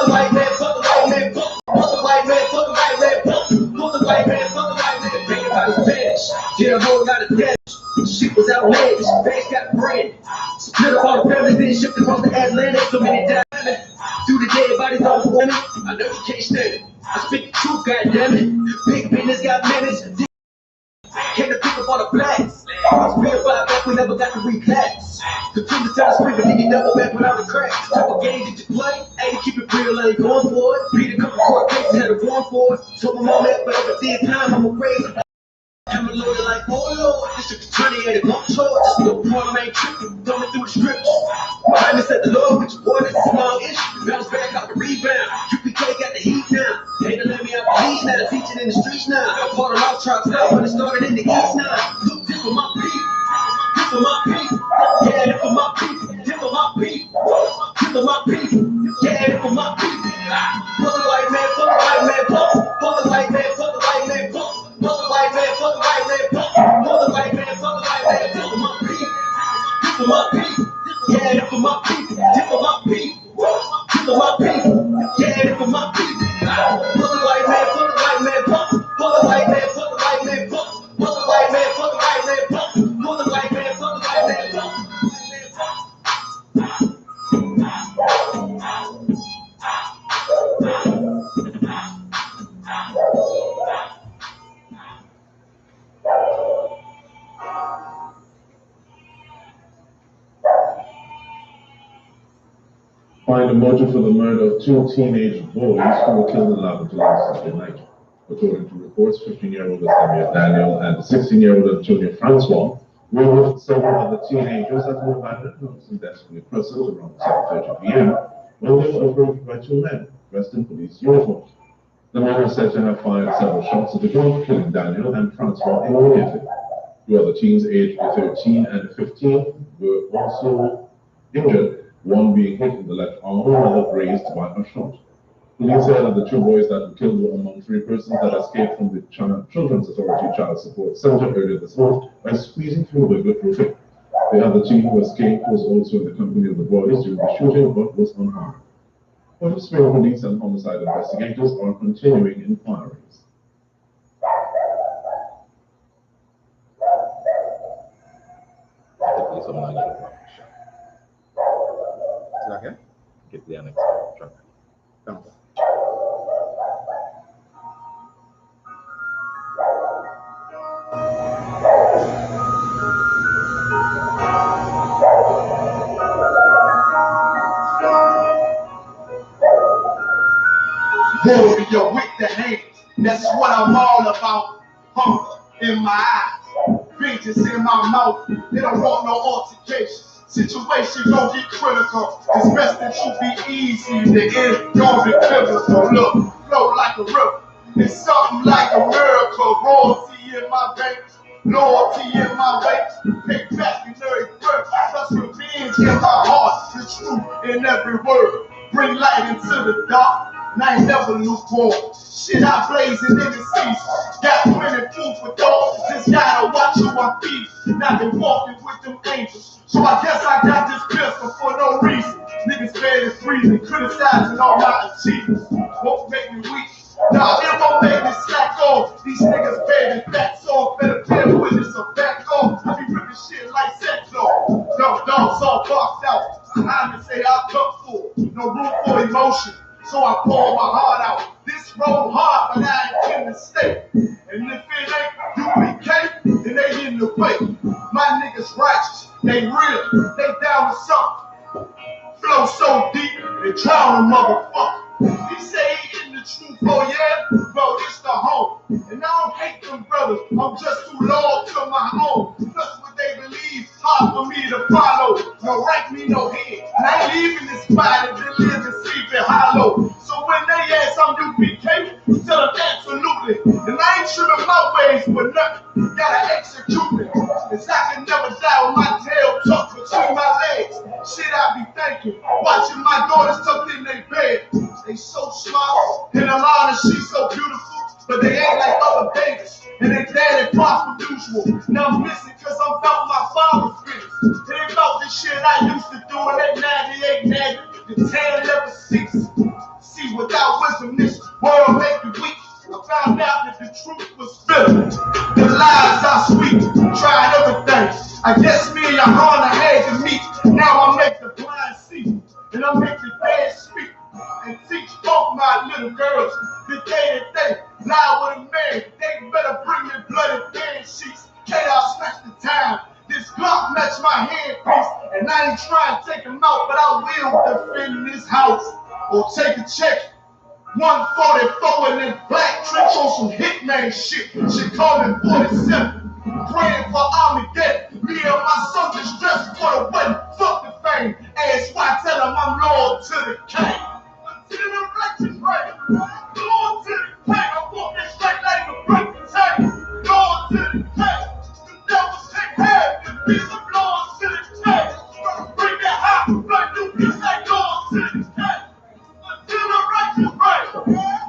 the white man, fuck the white man, fuck the white man, fuck the white man, fuck the white man, fuck the white man, think about his bench. Get a whole lot of damage. Shit was outrageous. Banks got bread. Split up all the families, then shipped across the Atlantic. So many diamonds. Through the dead bodies on the women. I know you can't stand it. I speak the truth, goddammit. Big business got managed. Came to pick up all the blacks. I spit about back, we never got to reclass. The truth is tell the street, but then you never back without the cracks. Type of game did you play? Ain't keep it real, ain't going for it. Beat a couple court cases, had a warrant for it. Told my mom that, but over this time, I'm a raise. I'm a lawyer like, oh Lord, this attorney ain't a bump charge. Just no problem, ain't tripping, thumbing through the scriptures. Behind me said the Lord, which boy, this is a small issue. Bounce back out the rebound. UPK got the heat now. Ain't to let me out the leash now, teaching in the streets now. Part of lost trucks now, when it started in the east now. Look, this for my people. This for my people. Yeah, this for my people. This for my people. This for my people. Yeah, this for my people. Fuck the white man, fuck the white man, fuck the white man, fuck the white man, fuck the white man, fuck the white man, fuck the white man, fuck the white man, this for my people. This for my people. Yeah, this for my people. This for my people. This for my people. Yeah, this for my people. Fuck the white man, fuck the white man, fuck the white man, fuck the white man, fuck the white man, fuck the white man, fuck the white man, fuck the white man, fuck. Find a motive for the murder of two teenage boys who were killed in Laventille on Saturday night. According to reports, 15-year-old Samuel Daniel and 16-year-old Antonio Francois were with several other teenagers at an abandoned house in Destiny Crystal around 7:30 p.m. when they were approached by two men dressed in police uniforms. The men are said to have fired several shots at the group, killing Daniel and Francois immediately. Two other teens aged 13 and 15 were also injured, one being hit in the left arm, another grazed by a shot. Police said that the two boys that were killed were among three persons that escaped from the Children's Authority Child Support Center earlier this month by squeezing through regular roofing. The other teen who escaped was also in the company of the boys during the shooting but was unharmed. Port of Spring police and homicide investigators are continuing inquiries. Okay. Get the annex truck. Come. Warrior with the hands, that's what I'm all about. Hunger in my eyes, vengeance in my mouth. They don't want no altercation. Situation gon' get critical. It's best that you be easy. The end gon' be pivotal. Look, flow like a river. It's something like a miracle. Royalty in my veins, loyalty in my ways. Pay back in every word. Plus revenge in my heart. The truth in every word. Bring light into the dark. And I ain't never lukewarm. Shit, I blazing in the season. Got plenty food for thought. Just gotta watch who I feed. And I've been walking with them angels. So I guess I got this pistol for no reason. Niggas fed and freezing, criticizing all my achievements. Won't make me weak. Nah, it won't make me slack off. These niggas baby backs off. Better bear witness or back off. I be ripping shit like sex off. No dogs all boxed out. Behind me say I'll come full. No room for emotion. So I pour my heart out. This road hard, but I ain't in the state. And if it ain't U.P.K, then they in the way. My niggas righteous, they real, they down to something. Flow so deep, they drown a motherfucker. He say he in the truth, oh yeah, bro, this the home. And I don't hate them brothers, I'm just too loyal to my own. Plus what they believe, hard for me to follow. No rank me, no head. And I ain't leaving this body to live and sleep in hollow. So when they ask I'm U.P.K, tell them absolutely. And I ain't trimming my ways for nothing. Gotta execute me. Cause I can never die with my tail tucked between my legs. Shit I be thinking, watching my daughters tucked in their bed. They so smart, and Alana, she's so beautiful, but they ain't like other babies, and they daddy prosper usual. Now I'm missing cause I'm about my father's business. It ain't about the shit I used to do in that 98 Navy, the 10 level 6. See I guess me and Johanna had to meet. Now I make the blind see, and I make the dead speak, and teach both my little girls the day that they lie with a man. They better bring me bloody bed sheets. Can't I snatch the time? This Glock match my handpiece, and I ain't trying to take him out, but I will defend this house or take a check. 144 in that black trench on some hitman shit. She called me 47. Praying for Armageddon. Me and my son distressed for the wedding. Fuck the fame. Ask why, tell him I'm loyal to the king. Until the righteous reign. Loyal to the king. I'm walking straight like a break the tank. Loyal to the king. The devils take half. The beast of loyal to the king. Bring that hot blood. You can say loyal to the king. Until the righteous reign.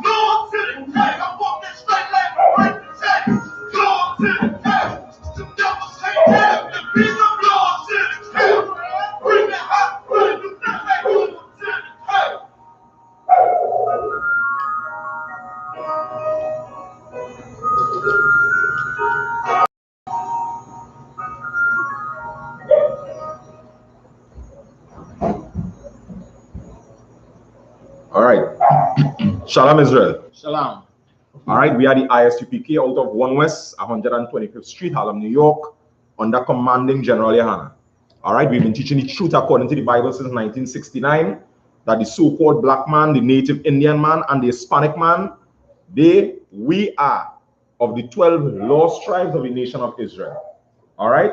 Loyal to the king. I'm walking straight like a break the tank. Loyal to the king. The devils take half. The beast of loyal to the king. Bring that hot blood. You can say loyal to the king. All right. Shalom, Israel. Shalom. All right, we are the I.S.U.P.K out of 1 West, 125th Street, Harlem, New York, under commanding General Yahanna. All right, we've been teaching the truth according to the Bible since 1969, that the so-called black man, the native Indian man, and the Hispanic man, we are of the 12 lost tribes of the nation of Israel. All right,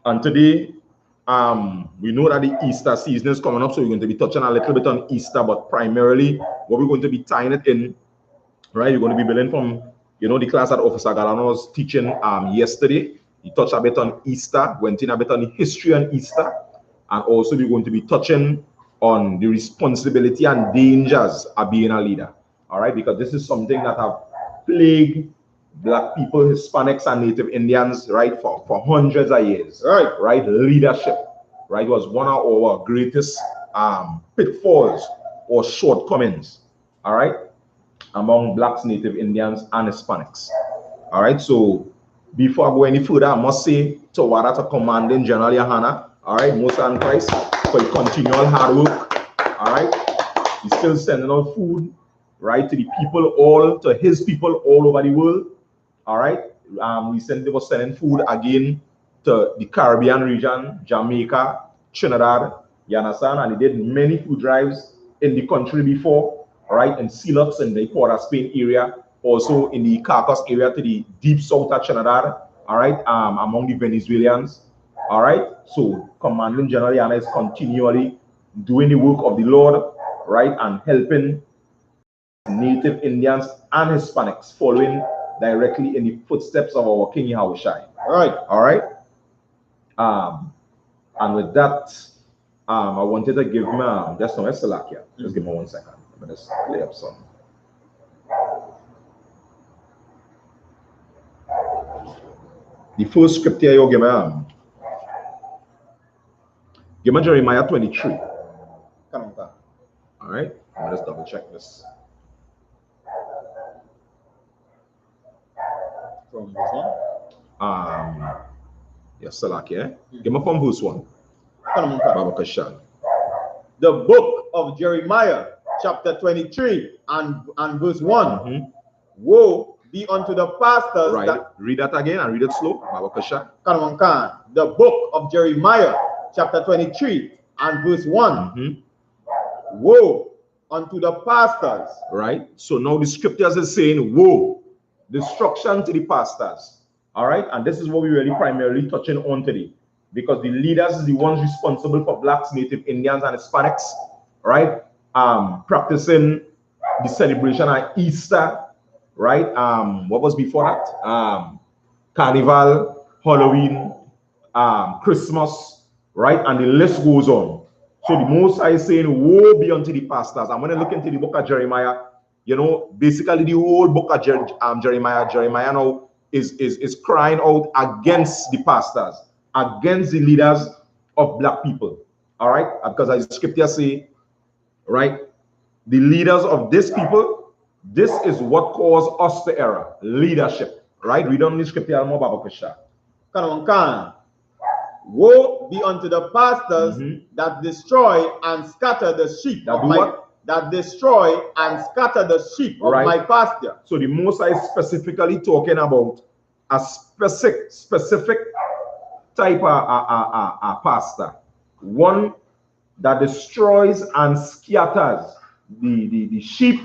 and today, we know that the Easter season is coming up, so we're going to be touching a little bit on Easter, but primarily what we're going to be tying it in, right? You're going to be building from, the class that Officer Galano was teaching yesterday. He touched a bit on Easter, went in a bit on the history on Easter, and also we're going to be touching on the responsibility and dangers of being a leader. All right, because this is something that have plagued black people, Hispanics, and Native Indians, right, for hundreds of years. Right, leadership, right, was one of our greatest pitfalls or shortcomings, all right, among blacks, Native Indians, and Hispanics. All right, so before I go any further, I must say to Wada, to commanding General Yahanna, all right, most and Christ, for your continual hard work. All right, he's still sending out food, right, to the people, to his people all over the world. All right, recently was sending food again to the Caribbean region, Jamaica, Trinidad, you understand? And he did many food drives in the country before, all right, in Silox in the Port of Spain area, also in the Caracas area to the deep south of Trinidad, all right, among the Venezuelans, all right. So Commanding General Yahanna is continually doing the work of the Lord, right, and helping Native Indians and Hispanics following directly in the footsteps of our King Yahushai. All right. And with that, I wanted to give him just no Salakia. Just give me 1 second. Let me just play up some. The first scripture you give me Jeremiah 23. Come on, God. All right. I'll just double check this. From this one? Yes, Salakia. Give me from verse 1. Come on, God. Baba Kashan. The book of Jeremiah, chapter 23 and verse 1. Woe be unto the pastors. Right. Read that again and read it slow. Baba Kashan. Come on, God. The book of Jeremiah, chapter 23 and verse 1. Woe unto the pastors. Right. So now the scriptures is saying, woe, destruction to the pastors. All right. And this is what we're really primarily touching on today, because the leaders is the ones responsible for blacks, Native Indians, and Hispanics, right? Practicing the celebration of Easter, right? What was before that? Carnival, Halloween, Christmas, right? And the list goes on. So the Most High is saying, woe be unto the pastors. And when I look into the book of Jeremiah, basically the whole book of Jeremiah now is crying out against the pastors, against the leaders of black people. All right, because as the scripture say, right, the leaders of this people, this is what caused us to error. Leadership, right? We don't need scripture more about Kusha. Woe be unto the pastors that destroy and scatter the sheep that destroy and scatter the sheep of my pasture. So the Most High is specifically talking about a specific type of pastor, one that destroys and scatters the sheep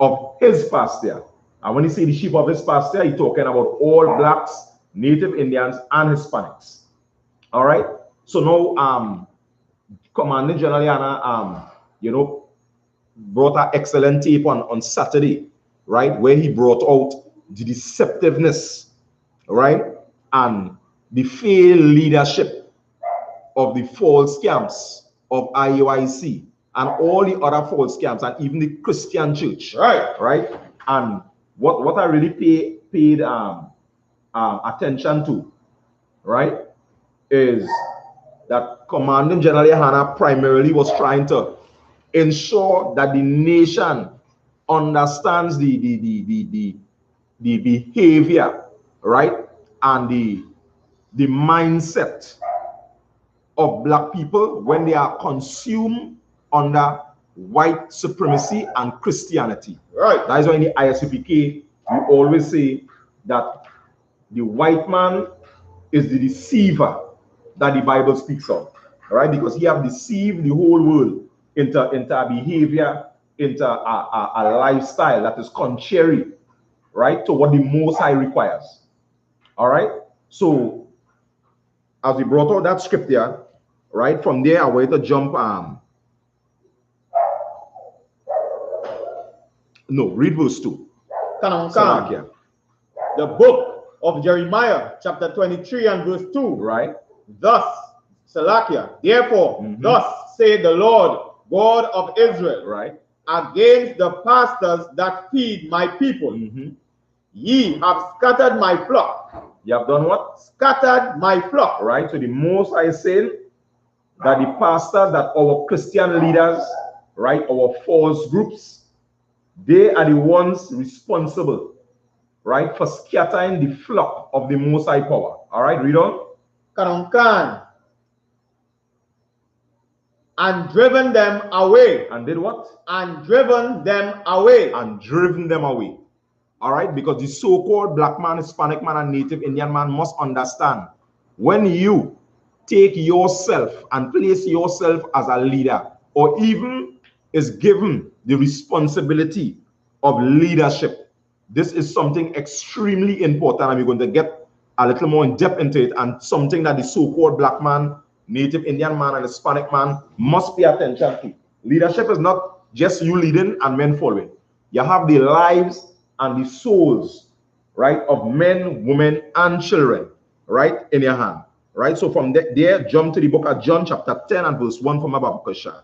of his pasture. And when he say the sheep of his pasture, he's talking about all blacks, Native Indians, and Hispanics. All right. So now, Commanding General YAHANNA, you know, brought an excellent tape on Saturday, right, where he brought out the deceptiveness, right, and the failed leadership of the false camps of IUIC and all the other false camps and even the Christian church, right. And what I really paid attention to, right, is that Commanding General YAHANNA primarily was trying to ensure that the nation understands the behavior, right, and the mindset of black people when they are consumed under white supremacy and Christianity. Right. That is why in the I.S.U.P.K we always say that the white man is the deceiver that the Bible speaks of, right? Because he have deceived the whole world into a behavior, into a lifestyle that is contrary, right, to what the Most High requires. All right. So as we brought out that scripture, right, from there I want to jump. No, read verse 2. The book of Jeremiah, chapter 23 and verse 2. Right. Thus, Salakia, therefore, thus say the Lord God of Israel, right, against the pastors that feed my people. Ye have scattered my flock. You have done what? Scattered my flock. Right. So the Most High is saying that the pastors, that our Christian leaders, right, our false groups, they are the ones responsible, right, for scattering the flock of the Most High power. All right, read on. And driven them away. And did what? And driven them away. And driven them away. All right, because the so-called black man, Hispanic man, and Native Indian man must understand, when you take yourself and place yourself as a leader, or even is given the responsibility of leadership, this is something extremely important, and we're going to get a little more in depth into it, and something that the so-called black man, Native Indian man, and Hispanic man must pay attention to. Leadership is not just you leading and men following. You have the lives and the souls, right, of men, women, and children, right, in your hand, right? So from there, jump to the book of John, chapter 10 and verse 1 from Abba Kusha.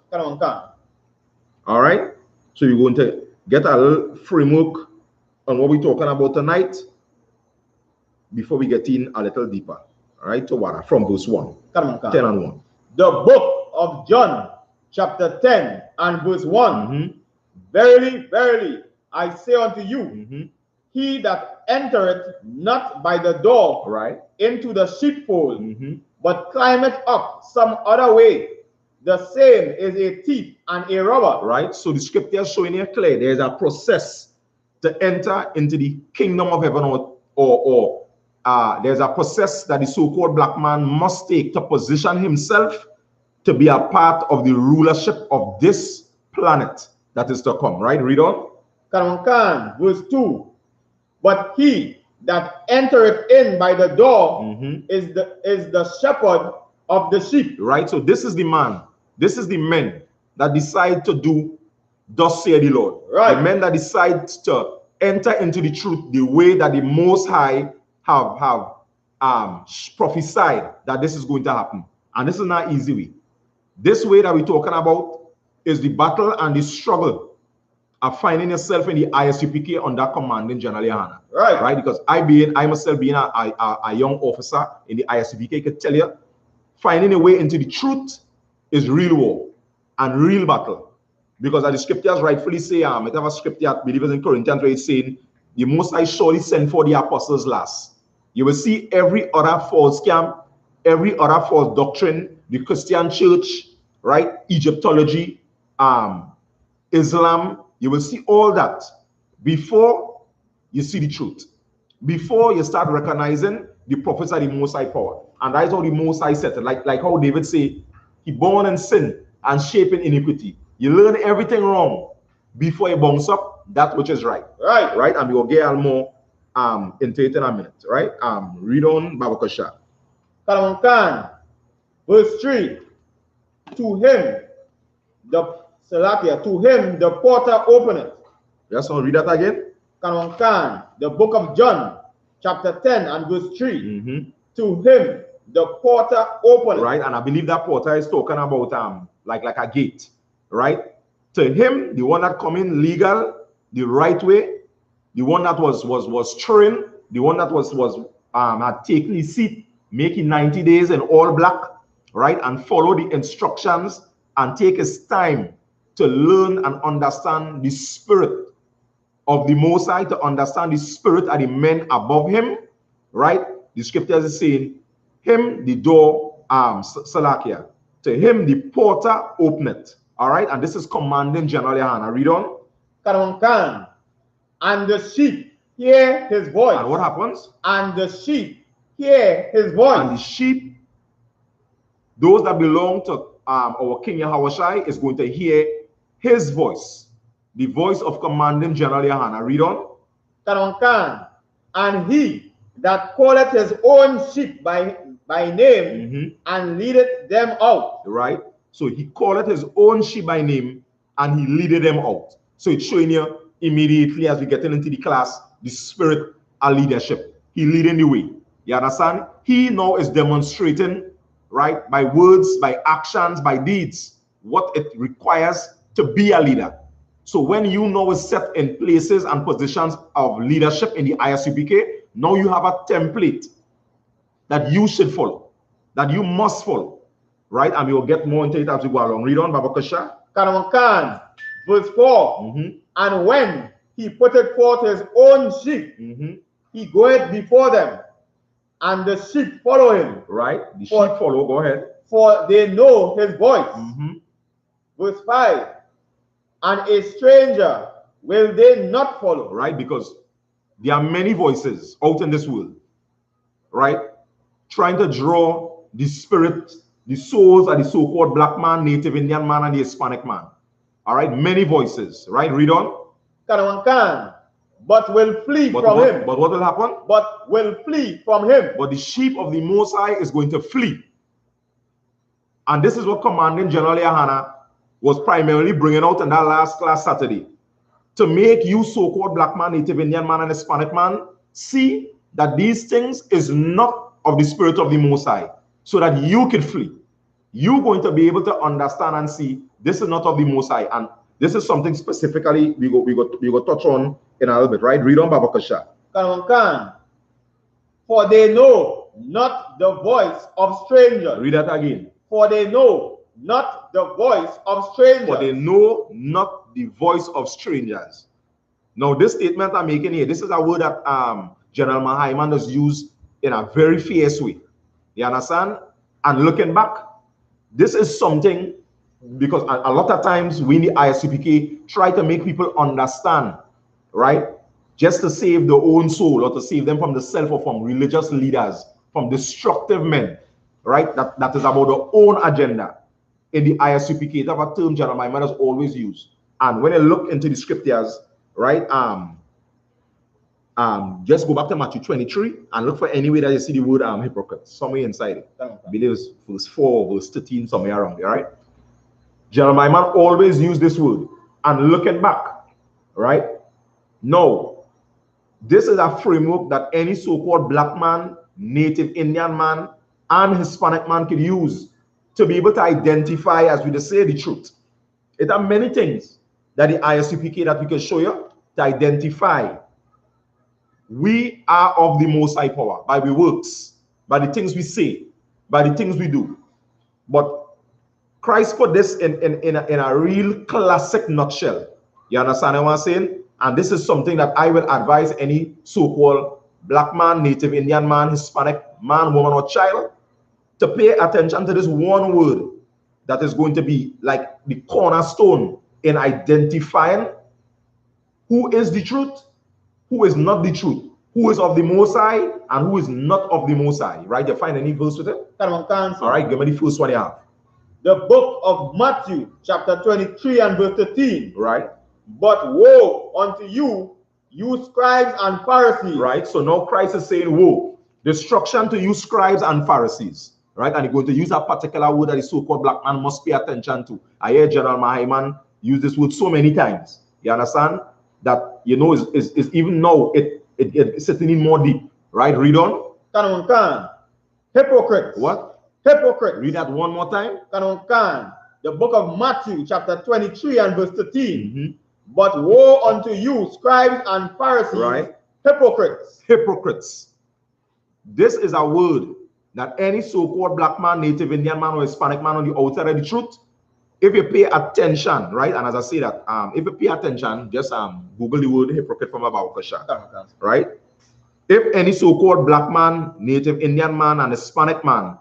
All right, so you're going to get a little framework on what we're talking about tonight before we get in a little deeper. All right, to what? From verse 1. 10 and 1. The book of John, chapter 10 and verse 1. Verily, verily, I say unto you, he that entereth not by the door, right, into the sheepfold, but climbeth up some other way, the same is a thief and a robber. Right. So the scripture is showing here clear there's a process to enter into the kingdom of heaven, or there's a process that the so-called black man must take to position himself to be a part of the rulership of this planet that is to come. Right. Read on. Verse 2. But he that entereth in by the door is the shepherd of the sheep. Right. So this is the man. This is the men that decide to do thus say the Lord. Right. The men that decide to enter into the truth the way that the Most High have prophesied that this is going to happen. And this is not easy way. This way that we're talking about is the battle and the struggle of finding yourself in the I.S.U.P.K under Commanding General YAHANNA. Right. Right. Because I myself being a young officer in the I.S.U.P.K could tell you, finding a way into the truth is real war and real battle. Because as the scriptures rightfully say, it have a scripture, I believe it's in Corinthians, where it's saying, the Most High surely sent for the apostles last. You will see every other false camp every other false doctrine, the Christian church, right? Egyptology, Islam, you will see all that before you see the truth. Before you start recognizing the prophets are the Most High power. And that's how the Most High said it. Like how David say, he born in sin and shaped in iniquity. You learn everything wrong before you bounce up that which is right. Right? And we will get more into it in a minute. Right? Read on Babakasha. Kalamankan, verse 3. To him, the porter openeth. Yes, I'll read that again. Kalamankan, the book of John, chapter 10 and verse 3. To him, the porter openeth. Right, and I believe that porter is talking about like a gate. Right? To him, the one that come in legal, the right way, the one that was trained, the one that had taken his seat, making 90 days in all black, right, and follow the instructions and take his time to learn and understand the spirit of the Most High, to understand the spirit of the men above him, right? The scriptures is saying, him the door, Salakia, to him the porter openeth. All right, and this is commanding General Yahanna. Read on. Karamkan, and the sheep hear his voice. And what happens? And the sheep hear his voice. And the sheep, those that belong to our King Yahawashi, is going to hear his voice, the voice of commanding General Yahanna. Read on. Karamkan, and he that calleth his own sheep by name and leadeth them out. Right. So he calleth his own sheep by name and he leaded them out. So it's showing you immediately as we get into the class, the spirit of leadership. He leading the way. You understand? He now is demonstrating, right, by words, by actions, by deeds, what it requires to be a leader. So when you now is set in places and positions of leadership in the I.S.U.P.K, now you have a template that you should follow, that you must follow. Right, and we will get more into it as we go along. Read on, Babakasha. Karamankan, verse 4. And when he putteth forth his own sheep, he goeth before them, and the sheep follow him. Right, the sheep follow. Go ahead. For they know his voice. Verse 5. And a stranger will they not follow. Right, because there are many voices out in this world, right, trying to draw the spirit, the souls of the so-called black man, native Indian man, and the Hispanic man. All right, many voices, right? Read on. Karamankan, but will flee from him. But what will happen? But will flee from him. But the sheep of the Most High is going to flee. And this is what Commanding General Yahanna was primarily bringing out in that last class Saturday. To make you so-called black man, native Indian man, and Hispanic man see that these things is not of the spirit of the Most High, so that you can flee. You're going to be able to understand and see this is not of the Most High, and this is something specifically we go touch on in a little bit, right? Read on, Babakasha. For they know not the voice of strangers. Read that again. For they know not the voice of strangers. For they know not the voice of strangers. Now, this statement I'm making here, this is a word that General Mahaiman does use in a very fierce way. You understand? And looking back, this is something, because a lot of times we in the I.S.U.P.K try to make people understand, right? Just to save their own soul, or to save them from the self, or from religious leaders, from destructive men, right? That is about their own agenda. In the I.S.U.P.K, that's a term General Mahaiman has always used. And when you look into the scriptures, right? Just go back to Matthew 23 and look for any way that you see the word hypocrite somewhere inside it. I believe it's verse 4, verse 13, somewhere around there, right? General Mahaiman always used this word. And looking back, right? Now, this is a framework that any so-called black man, native Indian man, and Hispanic man could use to be able to identify, as we just say, the truth. It are many things that the I.S.U.P.K that we can show you to identify. We are of the Most High power by the works, by the things we say, by the things we do. But Christ put this in a real classic nutshell. You understand what I'm saying? And this is something that I will advise any so-called black man, native Indian man, Hispanic man, woman, or child to pay attention to this one word that is going to be like the cornerstone in identifying who is the truth, who is not the truth, who is of the Most High, and who is not of the Most High. Right? You find any verse with it? All right, give me the first one you have. The book of Matthew, chapter 23 and verse 13. Right. But woe unto you, you scribes and Pharisees. Right. So now Christ is saying, woe, destruction to you scribes and Pharisees. Right. And he's going to use a particular word that the so-called black man must pay attention to. I hear General Mahayman use this word so many times. You understand? That, you know, is even now, it's sitting in more deep. Right? Read on. Hypocrites. What? Hypocrite. Read that one more time. The book of Matthew, chapter 23 and verse 13. But woe unto you, scribes and Pharisees, right? Hypocrites. Hypocrites. This is a word that any so-called black man, native Indian man, or Hispanic man on the outside of the truth, if you pay attention, right? And as I say that, if you pay attention, just Google the word hypocrite from about Kasha, right? If any so-called black man, native Indian man, and Hispanic man,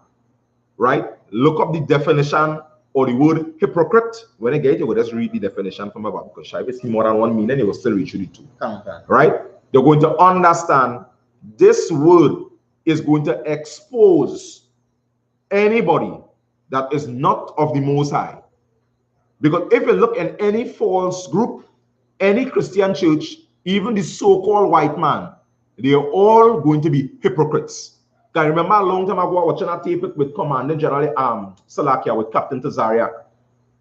right, look up the definition or the word hypocrite. When I get it, you will just read the definition from about Kasha. If it's more than one meaning, you will still reach the two. Right? They're going to understand this word is going to expose anybody that is not of the Most High. Because if you look at any false group, any Christian church, even the so-called white man, they are all going to be hypocrites. I remember a long time ago watching a tape with Commander General Salakia with Captain Tazaria,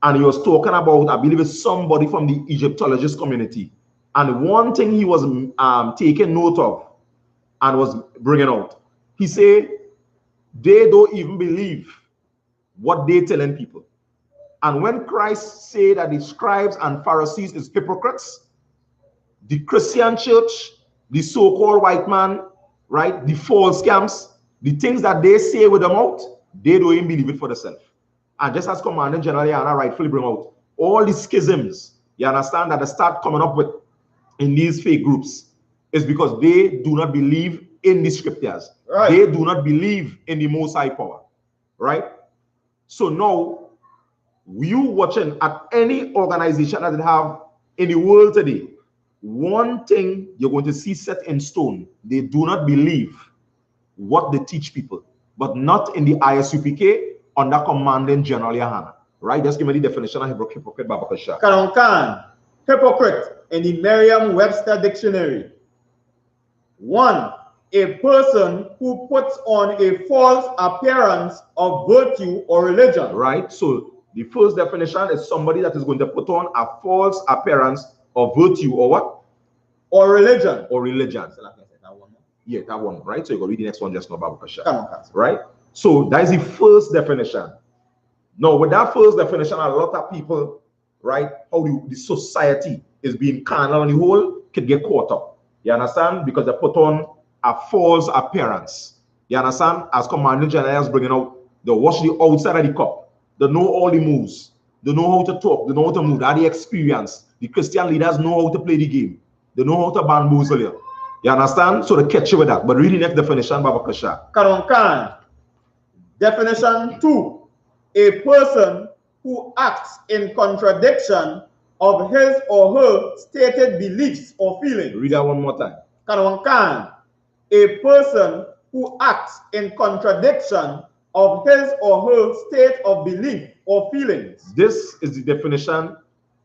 and he was talking about, I believe it's somebody from the Egyptologist community, and one thing he was taking note of and was bringing out, he said they don't even believe what they're telling people. And when Christ said that the scribes and Pharisees is hypocrites, the Christian church, the so-called white man, right, the false camps, the things that they say with their mouth, they don't even believe it for themselves. And just as Commander General Yana rightfully bring out, all the schisms, you understand, that they start coming up with in these fake groups is because they do not believe in the scriptures. Right. They do not believe in the Most High power. Right? So now, you watching at any organization that they have in the world today, one thing you're going to see set in stone, they do not believe what they teach people, but not in the I.S.U.P.K under commanding General Yahanna. Right? Just give me the definition of hypocrite, Babakasha. Hypocrite in the Merriam-Webster dictionary. 1. A person who puts on a false appearance of virtue or religion. Right? So the first definition is somebody that is going to put on a false appearance of virtue or what? Or religion. Or religion. Yeah, that one, right? So you go read the next one just now, Babakasha. Right? So that is the first definition. Now, with that first definition, a lot of people, right, how the society is being carnal on the whole, could get caught up. You understand? Because they put on a false appearance. You understand? As Commander General is bringing out, they watch the outside of the cup. They know all the moves. They know how to talk. They know how to move. They have the experience. The Christian leaders know how to play the game. They know how to bamboozle you. You understand? So they catch you with that. But read the next definition, Babakasha. Definition 2. A person who acts in contradiction of his or her stated beliefs or feelings. Read that one more time. A person who acts in contradiction of his or her state of belief or feelings. This is the definition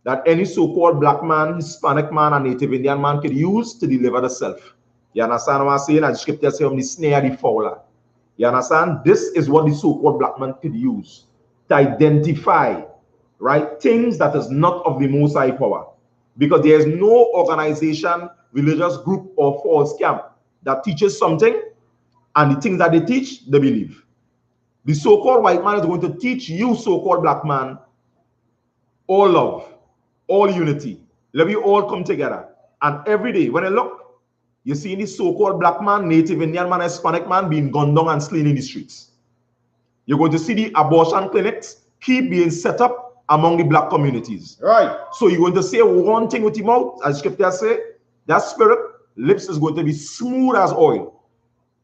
that any so-called black man, Hispanic man, and Native Indian man could use to deliver the self. You understand what I'm saying? As the scripture says, the snare, the fowler. You understand? This is what the so-called black man could use to identify, right, things that is not of the Most High power. Because there is no organization, religious group, or false camp that teaches something, and the things that they teach, they believe. The so-called white man is going to teach you, so-called black man, all love, all unity. Let you all come together. And every day, when I look, you see this so-called black man, Native Indian man, Hispanic man being gunned down and slain in the streets. You're going to see the abortion clinics keep being set up among the black communities. Right. So you're going to say one thing with your mouth, as scripture say, that spirit, lips is going to be smooth as oil.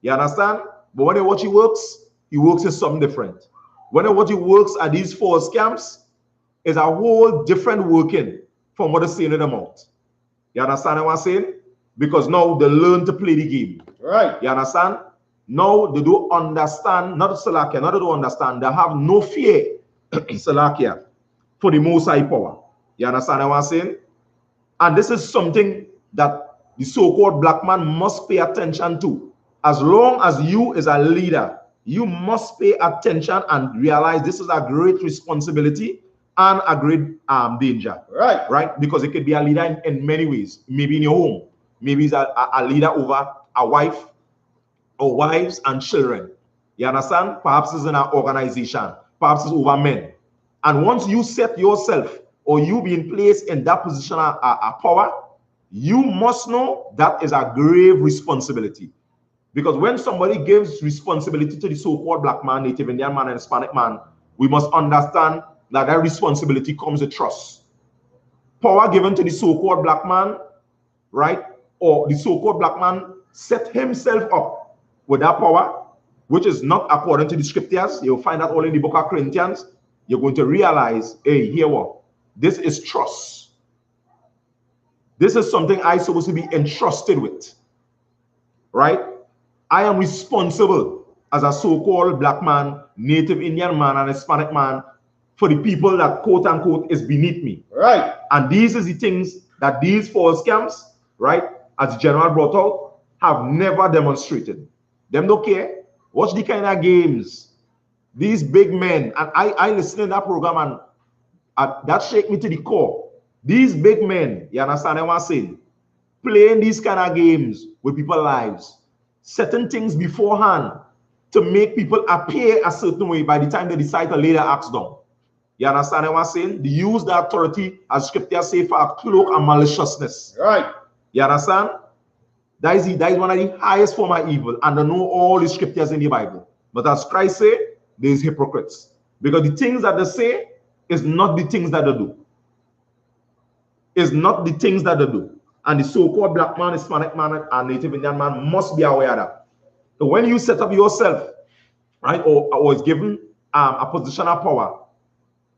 You understand? But when you watch it works, he works is something different. When what he works at these false camps is a whole different working from what is saying in the mouth. You understand what I'm saying? Because now they learn to play the game. Right. You understand? Now they don't understand, not Salakia, not they don't understand, they have no fear, Salakia, for the Most High power. You understand what I'm saying? And this is something that the so-called black man must pay attention to. As long as you is a leader, you must pay attention and realize this is a great responsibility and a great danger. Right. Right? Because it could be a leader in many ways. Maybe in your home. Maybe it's a leader over a wife or wives and children. You understand? Perhaps it's in an organization. Perhaps it's over men. And once you set yourself or you being placed in that position of power, you must know that is a grave responsibility. Because when somebody gives responsibility to the so-called black man, Native Indian man, and Hispanic man, we must understand that that responsibility comes with trust. Power given to the so-called black man, right? Or the so-called black man set himself up with that power, which is not according to the scriptures. You'll find that all in the book of Corinthians. You're going to realize, hey, here what? This is trust. This is something I'm supposed to be entrusted with, right? I am responsible as a so-called black man, Native Indian man, and Hispanic man for the people that quote unquote is beneath me. Right. And these is the things that these false camps, right, as the general brought out, have never demonstrated. Them don't care. Watch the kind of games. These big men, and I listened to that program and that shake me to the core. These big men, you understand what I'm saying? Playing these kind of games with people's lives. Certain things beforehand to make people appear a certain way by the time they decide to lay their axe down. You understand what I'm saying? They use the authority, as scripture say, for a cloak and maliciousness. Right. You understand? That is one of the highest form of evil, and they know all the scriptures in the Bible. But as Christ said, there's hypocrites. Because the things that they say is not the things that they do. It's not the things that they do. And the so-called black man, Hispanic man, and Native Indian man must be aware of that. So when you set up yourself, right, or is given a position of power,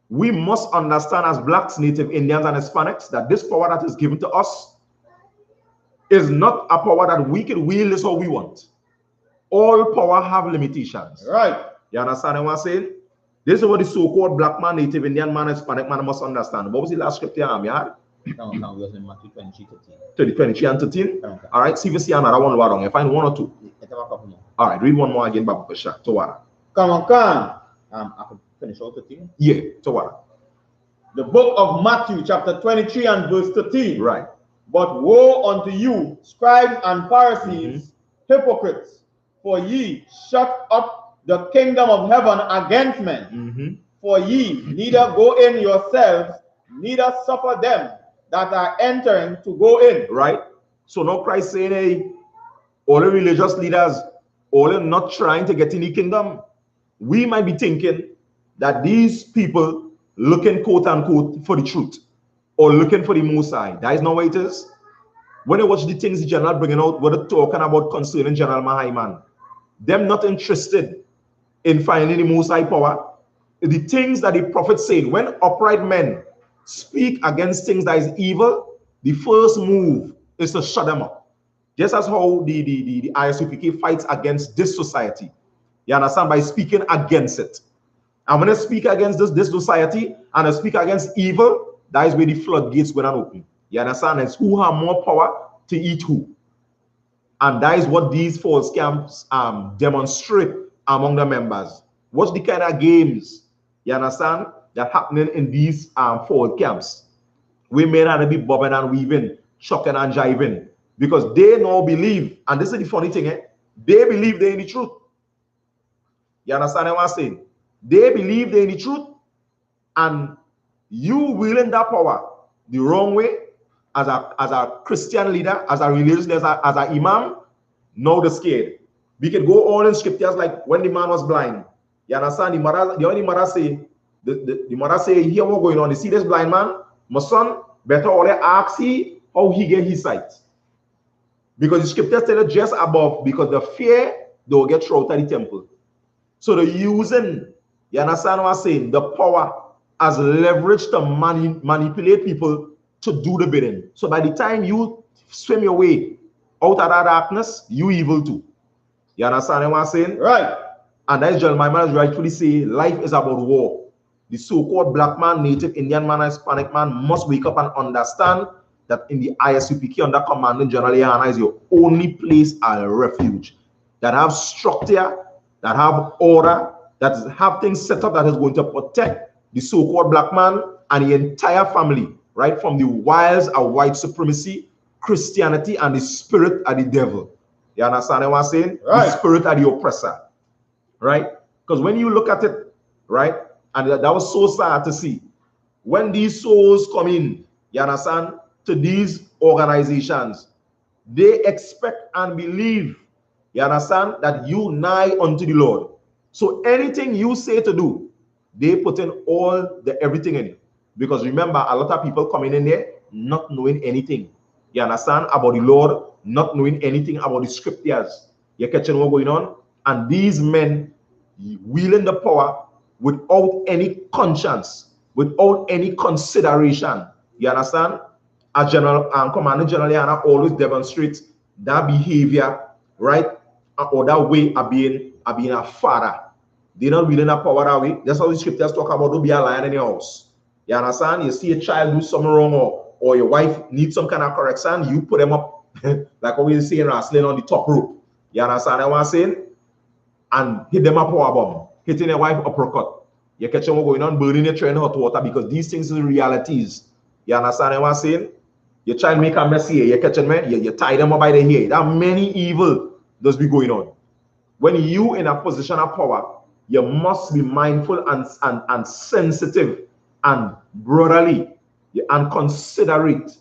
we must understand as blacks, Native Indians, and Hispanics that this power that is given to us is not a power that we can wield as how we want. All power have limitations. Right. You understand what I'm saying? This is what the so-called black man, Native Indian man, Hispanic man must understand. What was the last scripture you had? No, it was in Matthew 23:13. 23 and 13? Okay. All right, see if you see another one wrong. You find one or two. All right, read one more again, Baba Pasha. So what? Come on. I could finish all 13. Yeah, so what? The book of Matthew, chapter 23 and verse 13. Right. But woe unto you, scribes and Pharisees, hypocrites, for ye shut up the kingdom of heaven against men. For ye neither go in yourselves, neither suffer them that are entering to go in. Right. So now Christ saying, hey, all the religious leaders, all them not trying to get in the kingdom. We might be thinking that these people looking quote unquote for the truth or looking for the Most High. That is not what it is. When you watch the things the general bringing out, what they're talking about concerning General Mahaiman, them not interested in finding the Most High power. The things that the prophet said, when upright men speak against things that is evil, the first move is to shut them up. Just as how the I.S.U.P.K fights against this society. You understand? By speaking against it. And when I speak against this society and I speak against evil, that is where the floodgates going to open. You understand? It's who have more power to eat who. And that is what these false camps demonstrate among the members. What's the kind of games, you understand, that happening in these false camps? We may not be bobbing and weaving, chucking and jiving, because they now believe, and this is the funny thing, they believe they're in the truth. You understand what I'm saying? They believe they're in the truth, and you wielding that power the wrong way as a Christian leader, as a religious leader, as an imam, now they're scared. We can go on in scriptures like when the man was blind. You understand? The only mother say, the mother say, here what's going on. You see this blind man? My son, better only ask he how he get his sight. Because the scriptures tell us just above, because the fear, they will get thrown out of the temple. So they're using, you understand what I'm saying, the power as leverage to manipulate people to do the bidding. So by the time you swim your way out of that darkness, you evil too. You understand what I'm saying? Right. And as Jeremiah rightfully say, life is about war. The so-called black man, native Indian man, Hispanic man must wake up and understand that in the ISUPK under Commanding General YAHANNA is your only place of refuge. That have structure, that have order, that have things set up that is going to protect the so-called black man and the entire family, right? From the wiles of white supremacy, Christianity, and the spirit of the devil. You understand what I'm saying? Right. The spirit of the oppressor. Right? Because when you look at it, right, and that was so sad to see, when these souls come in, you understand, to these organizations, they expect and believe, you understand, that you nigh unto the Lord. So anything you say to do, they put in all the everything in it. Because remember, a lot of people coming in there not knowing anything. You understand, about the Lord, not knowing anything about the scriptures. You're catching what's going on? And these men wielding the power without any conscience, without any consideration. You understand? As General Commanding General YAHANNA always demonstrates that behavior, right? Or that way of being a father. They're not wielding that power that way. That's how the scriptures talk about don't be a lion in your house. You understand? You see a child do something wrong or your wife needs some kind of correction, you put them up like what we say in wrestling on the top rope. You understand what I'm saying? And hit them a power bomb, hitting their wife uppercut. You catch them going on, burning your train hot water because these things are realities. You understand what I'm saying? Your child make a mess here, you catch them, you tie them up by the hair. There are many evil does be going on. When you in a position of power, you must be mindful and sensitive and brotherly and considerate,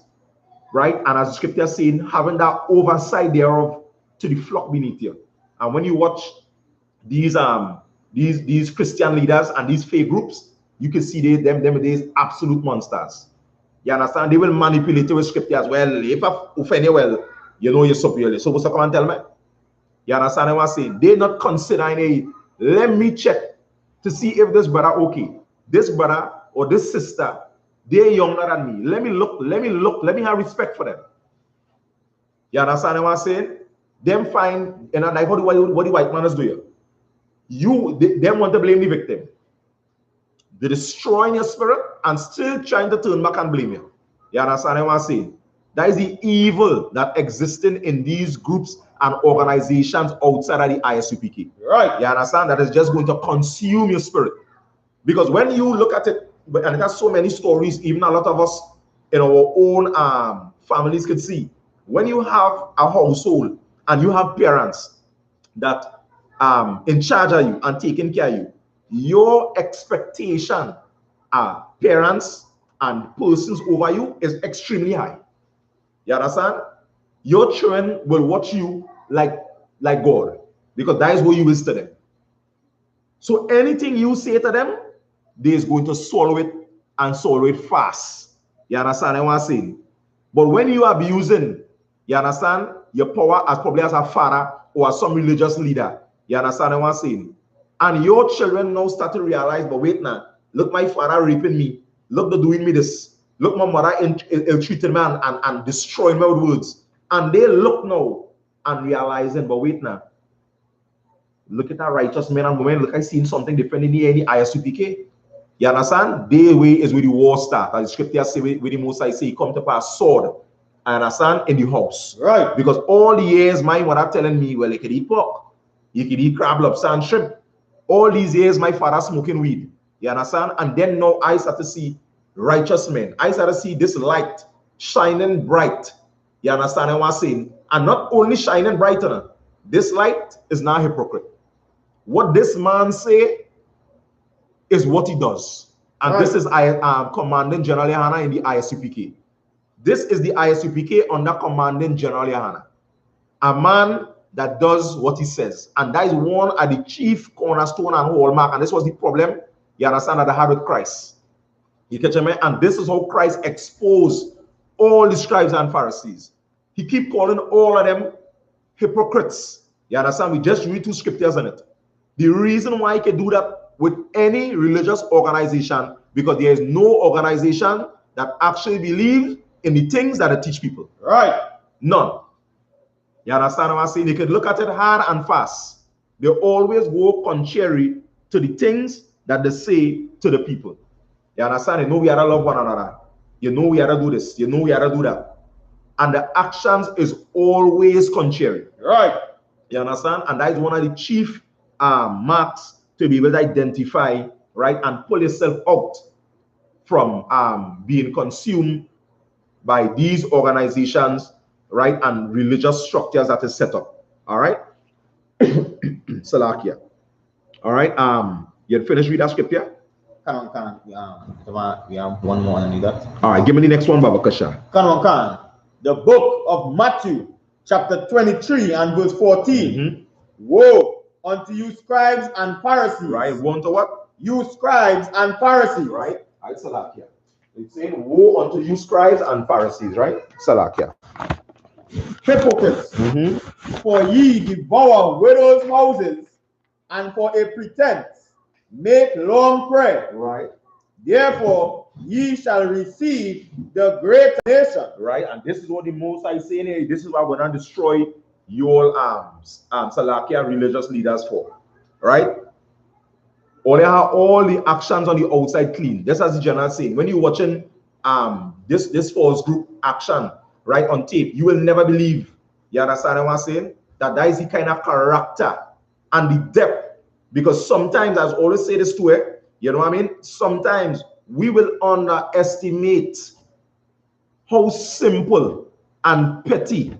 right? And as the scripture is saying, having that oversight thereof to the flock beneath you. And when you watch these Christian leaders and these faith groups, you can see them days absolute monsters. You understand? They will manipulate you with scripture as well. If I offend you, well, you know you're superior. So what's come and tell me? You understand what I'm saying? They're not considering let me check to see if this brother okay. This brother or this sister, they're younger than me. Let me look, let me have respect for them. You understand what I'm saying? Them find, and like what the white man is doing. They want to blame the victim. They're destroying your spirit and still trying to turn back and blame you. You understand what I'm saying? That is the evil that existing in these groups and organizations outside of the I.S.U.P.K. Right. You understand? That is just going to consume your spirit. Because when you look at it, and it has so many stories, even a lot of us in our own families can see. When you have a household and you have parents that in charge of you and taking care of you, your expectation of parents and persons over you is extremely high. You understand? Your children will watch you like God, because that is what you is to them. So anything you say to them, they is going to swallow it and swallow it fast. You understand what I'm saying? But when you are abusing, you understand, your power as probably as a father or as some religious leader, you understand what I'm saying? And your children now start to realize, but wait now, look, my father raping me. Look, they're doing me this. Look, my mother ill-treating me and destroying me with words. And they look now and realizing, but wait now, look at that righteous men and women. Look, I seen something different in the I.S.U.P.K. You understand? Their way is where the war starts. As the scripture say, where the Most High say, he come to pass sword. I understand? In the house. Right. Because all the years, my mother telling me, well, you can eat pork. You can eat crab, lobster, and shrimp. All these years, my father smoking weed. You understand? And then now I start to see righteous men. I start to see this light shining bright. You understand what I'm saying? And not only shining brighter, this light is not hypocrite. What this man say is what he does. And Right. this is Commanding General YAHANNA in the I.S.U.P.K. This is the I.S.U.P.K. under Commanding General YAHANNA. A man that does what he says. And that is one of the chief cornerstone and hallmark. And this was the problem, you understand, that I had with Christ. You catch me? And this is how Christ exposed all the scribes and Pharisees. He keep calling all of them hypocrites. You understand? We just read two scriptures on it. The reason why he can do that with any religious organization, because there is no organization that actually believes in the things that they teach people. Right. None. You understand what I'm saying? They can look at it hard and fast. They always go contrary to the things that they say to the people. You understand? You know we have to love one another. You know we have to do this. You know we have to do that. And the actions is always contrary. Right. You understand? And that is one of the chief marks to be able to identify, right, and pull yourself out from being consumed by these organizations, right, and religious structures that is set up. All right. Salakia. All right. You had finished with that scripture? We have one more and that. All right, give me the next one, Baba Kasha. The book of Matthew, chapter 23 and verse 14. Woe unto you, scribes and Pharisees. Right, woe unto what? You scribes and Pharisees. Right, Salakia. It's saying, woe unto you, scribes and Pharisees, right? Salakia. Hypocrites, for ye devour widows' houses, and for a pretense make long prayer. Right. Therefore ye shall receive the great nation. Right, and this is what the Most High saying here. This is what we're going to destroy your Salakia religious leaders for. Right? Or they have all the actions on the outside clean. Just as the general saying, when you're watching this false group action, right, on tape, you will never believe. You understand what I'm saying? That is the kind of character and the depth. Because sometimes, as I always say this to it, you know what I mean? Sometimes we will underestimate how simple and petty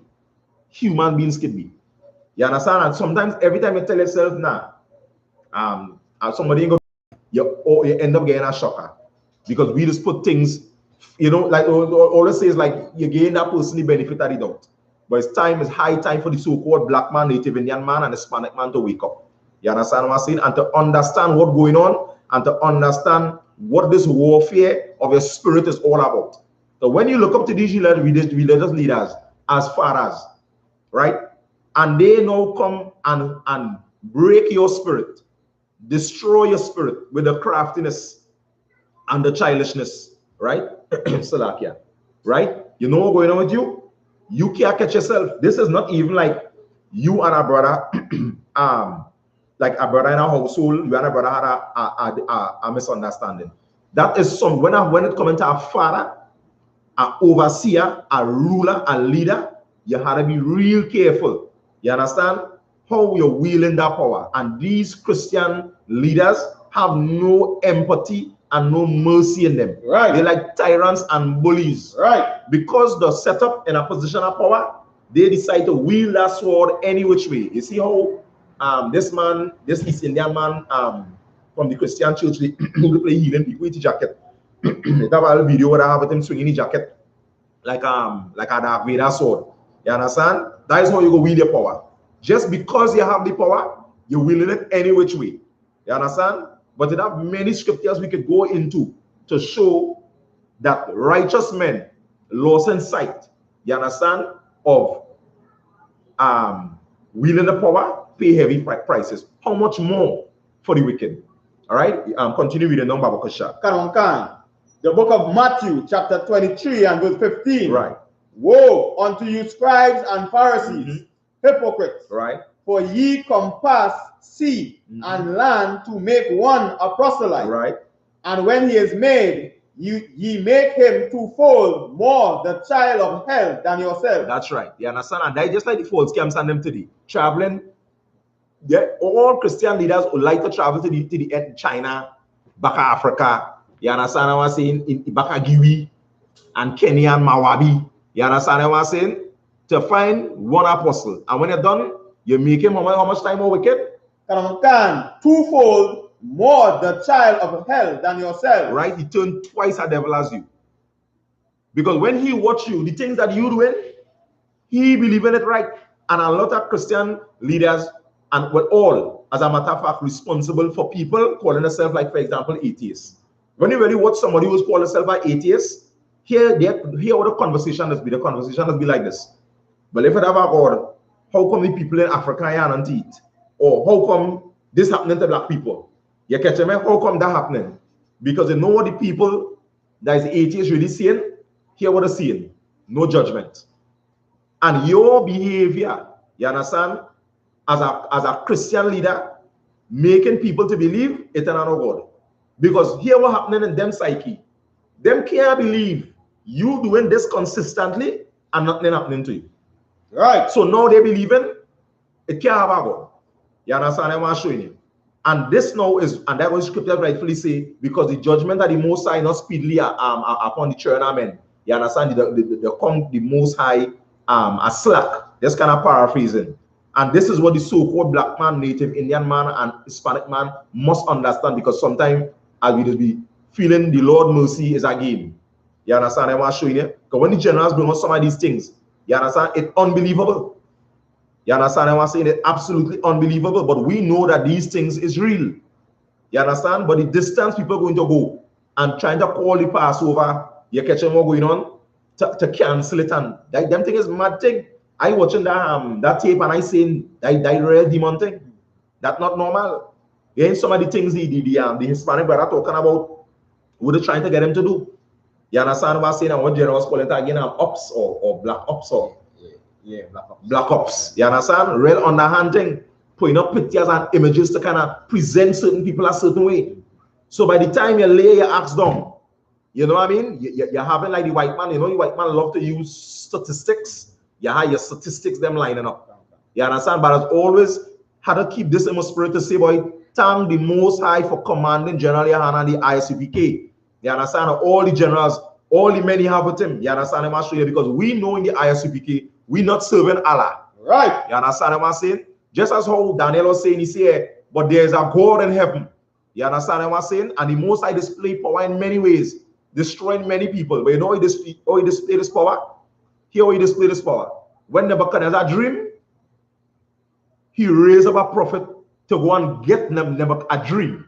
human beings can be. You understand? And sometimes every time you tell yourself, nah, somebody ain't gonna, you end up getting a shocker. Because we just put things, you know, like always says, like you gain that person the benefit of the doubt. But it's high time for the so-called black man, Native Indian man, and Hispanic man to wake up. You understand what I'm saying? And to understand what's going on, and to understand what this warfare of your spirit is all about. So when you look up to these religious leaders as fathers, right, and they now come and break your spirit, destroy your spirit with the craftiness and the childishness, right? Salakia, right? You know what's going on with you? You can't catch yourself. This is not even like you and a brother, like a brother in a household, you and a brother had a misunderstanding. That is when it comes to a father, an overseer, a ruler, a leader, you have to be real careful. You understand? How you're wielding that power. And these Christian leaders have no empathy and no mercy in them. Right. They're like tyrants and bullies. Right. Because they're set up in a position of power, they decide to wield that sword any which way. You see how this East Indian man from the Christian church, who play healing people with the jacket. They have a video where I have him swinging the jacket like a Darth Vader sword. You understand? That is how you go wield your power. Just because you have the power, you wield it any which way. You understand? But there are many scriptures we could go into to show that righteous men lost in sight. You understand? Of wielding the power, pay heavy prices. How much more for the wicked? All right? Continue with the number of The book of Matthew, chapter 23 and verse 15. Right. Woe unto you, scribes and Pharisees, hypocrites! Right. For ye compass sea and land to make one a proselyte. Right. And when he is made, ye make him twofold more the child of hell than yourself. That's right. You understand? And that's just like the false camps and them today. Traveling. Yeah, all Christian leaders would like to travel to the end China, back Africa. You understand what I'm saying? In back Giwi and Kenya and Mawabi. You understand what I'm saying? To find one apostle. And when you're done, you make him how much time more wicked? Twofold more the child of hell than yourself. Right? He turned twice a devil as you. Because when he watch you, the things that you doing, he believe in it right. And a lot of Christian leaders, and well, all, as a matter of fact, responsible for people calling themselves, like, for example, atheists. When you really watch somebody who's called themselves an atheist, here what the conversation has been. The conversation has been like this. But if it ever God, how come the people in Africa are not eat? Or how come this happening to black people. You catch me? How come that happening? Because they know what the people that is atheists really saying, hear what they're saying. No judgment. And your behavior, you understand, as a Christian leader, making people to believe it's another God. Because here what happening in them psyche. Them can't believe you doing this consistently and nothing happening to you. Right. So now they believing it can't have a God. You understand? I want to show you. And this now is, and that was scripture rightfully say, because the judgment of the Most High not speedily upon the children of men. You understand? The Most High a slack. Just kind of paraphrasing. And this is what the so-called black man, native Indian man, and Hispanic man must understand, because sometimes as we just be feeling the Lord mercy is a game. You understand? I want to show you. Because when the generals bring us some of these things, you understand? It's unbelievable. You understand? I want to say it's absolutely unbelievable. But we know that these things is real. You understand? But the distance people are going to go and trying to call the Passover, you catch them what going on to cancel it, and them thing is mad thing. I watching that tape and I saying that real demon thing. That's not normal. Again, some of the things the Hispanic brother talking about, what they're trying to get him to do. You understand what I'm saying? And what generals call it again, ops or black ops or black ops. Black ops. You understand? Real underhand thing. Putting up pictures and images to kind of present certain people a certain way. So by the time you lay your axe down, you know what I mean? You're having like the white man, you know, the white man love to use statistics. You have your statistics, them lining up. You understand? But I've always had to keep this in my spirit to say, boy, thank the Most High for commanding General Yahanna and the I.S.U.P.K. You understand? All the generals, all the men he have with him. You understand what I'm saying? Because we know in the I.S.U.P.K, we not serving Allah. Right. You understand what I'm saying? Just as how Daniel was saying, he said, but there is a God in heaven. You understand what I'm saying? And the Most High display power in many ways, destroying many people. But you know how he display this power? Here how he display this power. When Nebuchadnezzar dream, he raised up a prophet to go and get a dream.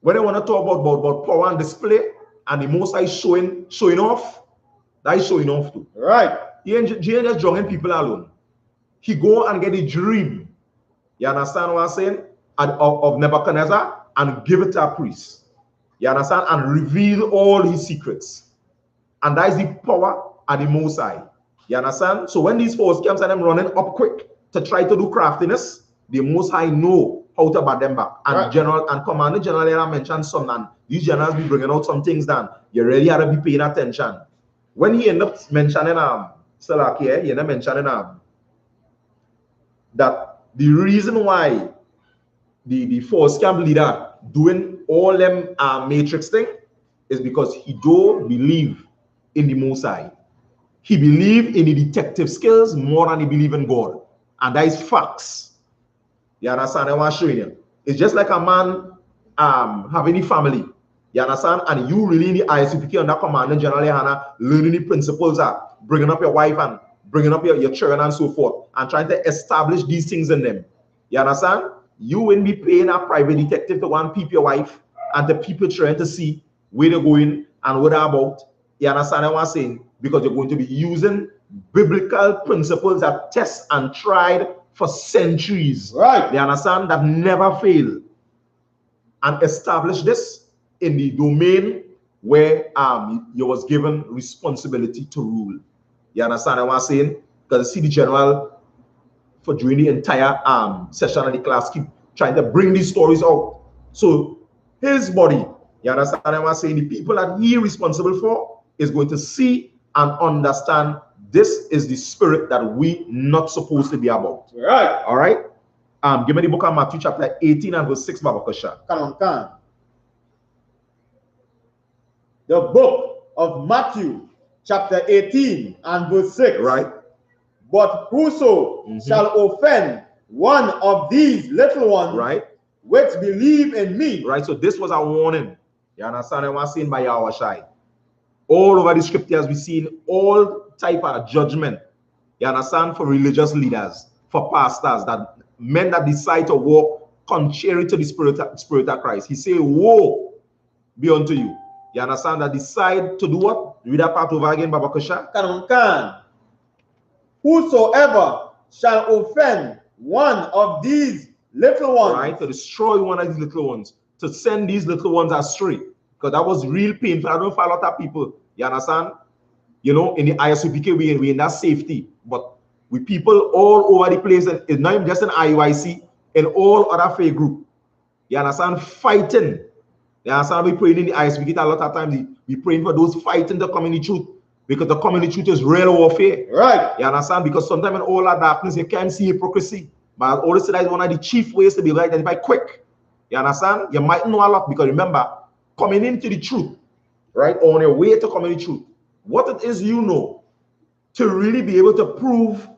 When they want to talk about power and display, and the Most High showing off, that is showing off too. Right. He ain't just drawing people alone. He go and get a dream. You understand what I'm saying? Of Nebuchadnezzar, and give it to a priest. You understand? And reveal all his secrets. And that is the power of the Most High. You understand? So when these force camps and them running up quick to try to do craftiness, the Most High know how to bat them back. And right. General and Commander General I mentioned some, and these generals be bringing out some things down. You really have to be paying attention. When he ended up mentioning Salaki, he ended up mentioning that the reason why the force camp leader doing all them matrix thing is because he don't believe in the Most High. He believe in the detective skills more than he believe in God. And that is facts. You understand? I want to show you. It's just like a man having a family. You understand? And you really in the I.S.U.P.K under Commander General Yahanna, learning the principles bringing up your wife and bringing up your children and so forth, and trying to establish these things in them. You understand? You wouldn't be paying a private detective to go and peep your wife and the people trying to see where they're going and what they're about. You understand what I'm saying? Because you're going to be using biblical principles that test and tried for centuries. Right. You understand? That never fail. And establish this in the domain where you was given responsibility to rule. You understand what I'm saying? Because see the general for during the entire session of the class keep trying to bring these stories out. So his body, you understand what I'm saying? The people that he responsible for is going to see and understand this is the spirit that we not supposed to be about. Right. All right. Give me the book of Matthew chapter 18 and verse 6, Baba Kasha. Come on. The book of Matthew chapter 18 and verse 6. Right. But whoso shall offend one of these little ones, right, which believe in me. Right. So this was a warning. You understand what I'm saying by our shy. All over the scriptures, we seen all type of judgment. You understand? For religious leaders, for pastors, that men that decide to walk contrary to the spirit of Christ. He say, woe be unto you. You understand? That decide to do what? Read that part over again, Baba Kusha. Whosoever shall offend one of these little ones. Right? To destroy one of these little ones. To send these little ones astray. Because that was real painful. I don't know for a lot of people. You understand? You know, in the I.S.U.P.K, we in that safety. But with people all over the place, and it's not even just in IUIC, in all other faith group. You understand? Fighting. You understand? We praying in the I.S.U.P.K a lot of times. We praying for those fighting the community truth. Because the community truth is real warfare. Right. You understand? Because sometimes in all that darkness, you can't see hypocrisy. But I always say that is one of the chief ways to be identified quick. You understand? You might know a lot because remember, coming into the truth, right? On your way to coming into truth, what it is you know, to really be able to prove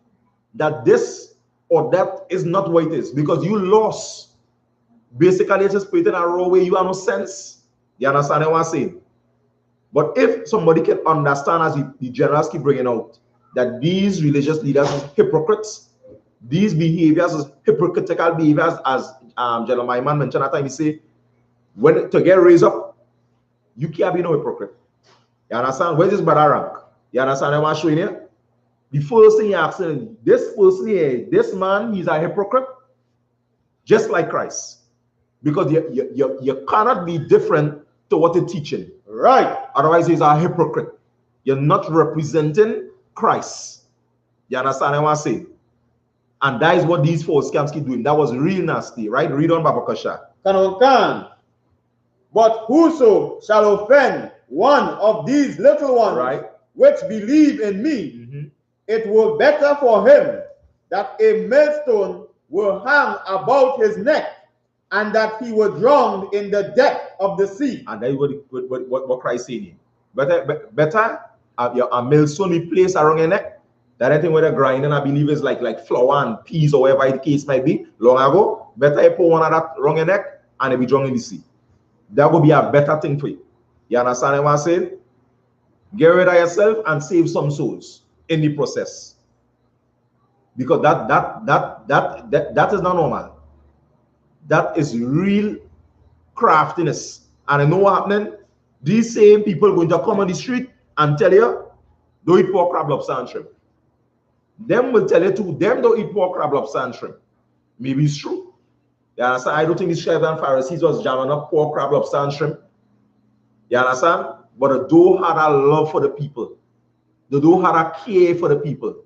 that this or that is not what it is. Because you lost. Basically, it's just put in a raw way, you have no sense. You understand what I'm saying? But if somebody can understand, as the generals keep bringing out, that these religious leaders are hypocrites, these behaviors is hypocritical behaviors, as General Maiman mentioned at time, he say, when to get raised up, you can't be no hypocrite. You understand? Where's this brother rank? You understand what I'm showing you? The first thing you ask him, this person here, this man, he's a hypocrite, just like Christ. Because you cannot be different to what you're teaching. Right. Otherwise, he's a hypocrite. You're not representing Christ. You understand what I'm saying? And that is what these false scams keep doing. That was real nasty, right? Read on Babakasha. But whoso shall offend one of these little ones, right, which believe in me, it were better for him that a millstone were hang about his neck, and that he were drowned in the depth of the sea. And that is what Christ saying. Better a millstone be placed around your neck. That I think where the grinding, I believe, is like flour and peas or whatever the case might be, long ago. Better you put one of that around your neck and it be drowned in the sea. That would be a better thing for you. You understand what I'm saying? Get rid of yourself and save some souls in the process. Because that is not normal. That is real craftiness. And I know what happening. These same people going to come on the street and tell you, don't eat pork, crab, lobster, and shrimp. Them will tell you too, them don't eat pork, crab, lobster, and shrimp. Maybe it's true. You understand? I don't think the scribes and Pharisees was jamming up pork, crab, lobster, and shrimp. You understand? But they do have a love for the people. They do have a care for the people.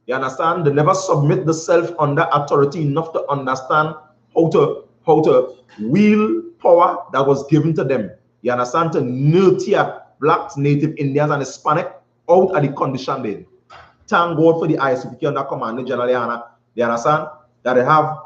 You understand? They never submit themselves under authority enough to understand how to wield power that was given to them. You understand? To nurture blacks, native Indians, and Hispanic out of the condition then. Thank God for the I.S.U.P.K under Commander General YAHANNA. You understand? That they have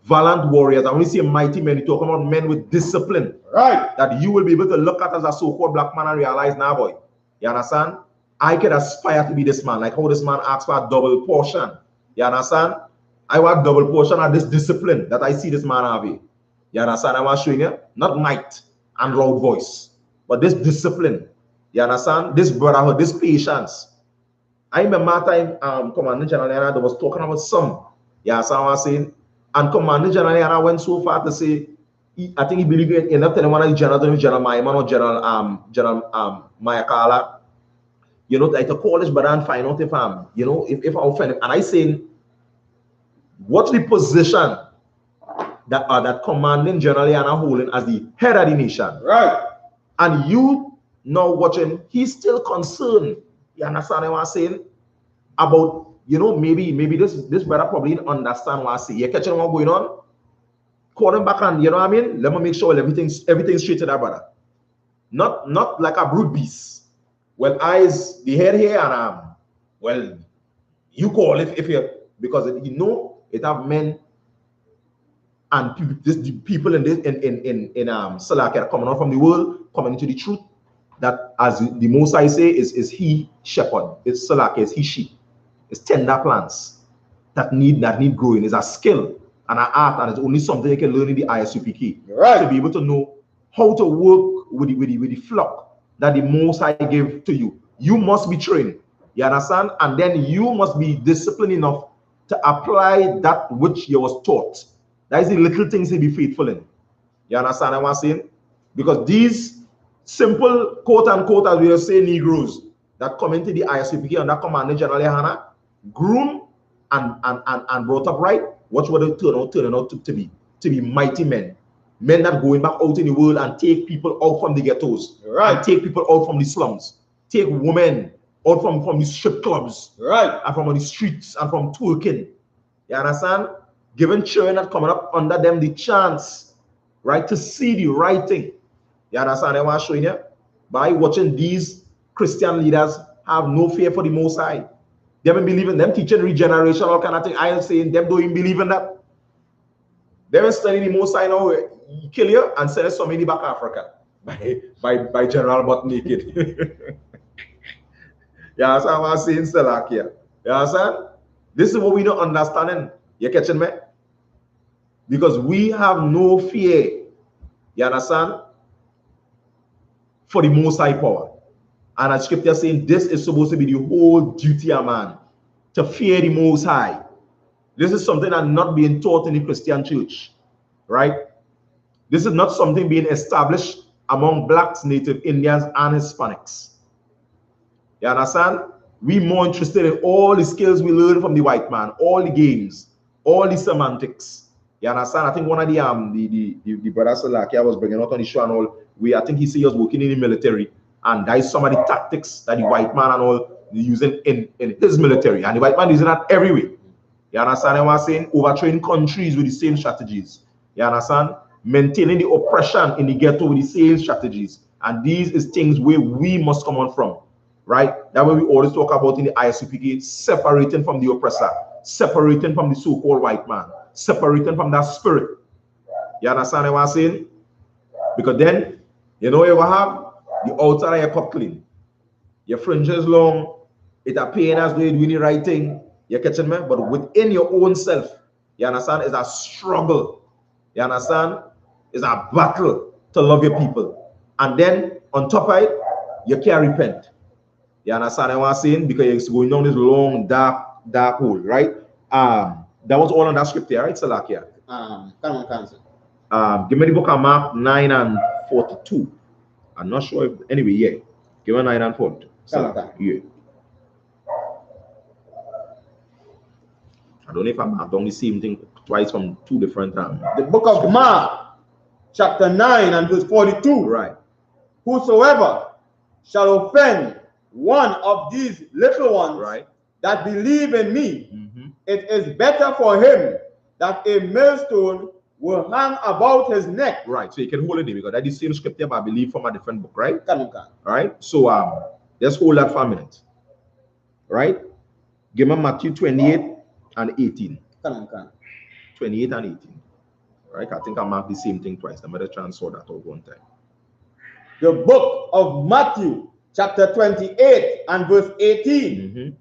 valiant warriors. And when you say mighty men, you talk about men with discipline. Right. That you will be able to look at as a so-called black man and realize, now, boy, you understand? I can aspire to be this man, like how this man asks for a double portion. You understand? I want double portion of this discipline that I see this man having. You understand? I want showing you not might and loud voice, but this discipline. You understand? This brotherhood, this patience. I remember time Commander General YAHANNA was talking about some. You understand what I'm saying? And Commander General YAHANNA went so far to say, I think he believed in enough telling one of the generals, General Maiman or General Mayakala, you know, like to call this brother and find out if if I offend him. And I saying, what's the position that Commanding General YAHANNA holding as the head of the nation? Right. And you now watching, he's still concerned. You understand what I'm saying? About, maybe this brother probably didn't understand what I say. You catching what's going on? Call him back and, you know what I mean? Let me make sure everything's straight to that brother. Not like a brute beast. Well, eyes, the head here, and well, you call if you, because it have men and the people in this Salakia coming out from the world, coming into the truth, that as the most I say is he shepherd, it's Salakia, it's he sheep, it's tender plants that need growing. It's a skill and an art, and it's only something you can learn in the I.S.U.P.K. Right. To be able to know how to work with the flock that the most I give to you. You must be trained. You understand? And then you must be disciplined enough to apply that which you was taught. That is the little things to be faithful in. You understand what I'm saying? Because these simple, quote unquote, as we are saying, Negroes that come into the I.S.U.P.K under Commander General YAHANNA, groomed and brought up right, what would they turn out to be? to be mighty men. Men that going back out in the world and take people out from the ghettos. Right. And take people out from the slums. Take women out from the strip clubs. Right. And from on the streets and from twerking. You understand? Giving children that coming up under them the chance, right, to see the right thing. You understand what I'm showing you? By watching these Christian leaders have no fear for the Most High. They don't believe in them teaching regeneration, all kind of thing. I am saying them don't even believe in that. They will study the Most High now, kill you and send somebody back to Africa by General Butt Naked. You understand what I'm saying, Salakia? You understand? This is what we don't understand. You catching me? Because we have no fear. You understand? For the Most High power. And as scripture saying, this is supposed to be the whole duty of man, to fear the Most High. This is something that's not being taught in the Christian church, right? This is not something being established among blacks, native Indians, and Hispanics. You understand? We more interested in all the skills we learn from the white man, all the games, all the semantics. You understand? I think one of the brother Salakia was bringing out on the show and all, I think he said he was working in the military, and that is some of the tactics that the white man and all using in his military, and the white man using that everywhere. You understand what I'm saying? Overtraining countries with the same strategies. You understand? Maintaining the oppression in the ghetto with the same strategies. And these is things where we must come on from, right? That way we always talk about in the I.S.U.P.K, separating from the oppressor, separating from the so-called white man, separating from that spirit. You understand what I'm saying? Because then, you know, you will have the outside of your cup clean. Your fringes long, it appears as though you're doing the right thing. You catching me? But within your own self, you understand, is a struggle. You understand? It's a battle to love your people. And then on top of it, you can't repent. You understand what I'm saying? Because it's going down this long, dark hole, right? That was all on that scripture, right, Salakia? Give me the book of Mark 9 and 42. I'm not sure if, anyway, yeah. Give me 9 and 42. Yeah. I don't know if I'm done the same thing twice from two different times. The book of Mark, chapter 9 and verse 42. Right. Whosoever shall offend one of these little ones, right, that believe in me, it is better for him that a millstone will hang about his neck. Right. So you can hold it there because that's the same scripture, but I believe from a different book, right? All right. So let's hold that for a minute. Right? Give me Matthew 28 and 18. 28 and 18. Right? I think I marked the same thing twice. I'm going to transfer that out one time. The book of Matthew, chapter 28 and verse 18.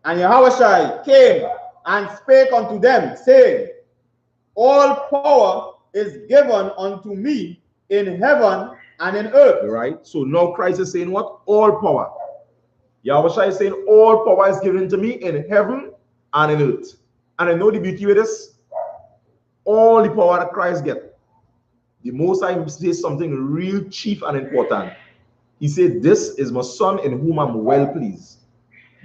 And Yahushua came and spake unto them, saying, all power is given unto me in heaven and in earth. Right? So now Christ is saying what? All power. Yahushua is saying all power is given to me in heaven and in earth. And I know the beauty with this. All the power that Christ gets. The Most High says something real chief and important. He said, this is my son in whom I'm well pleased.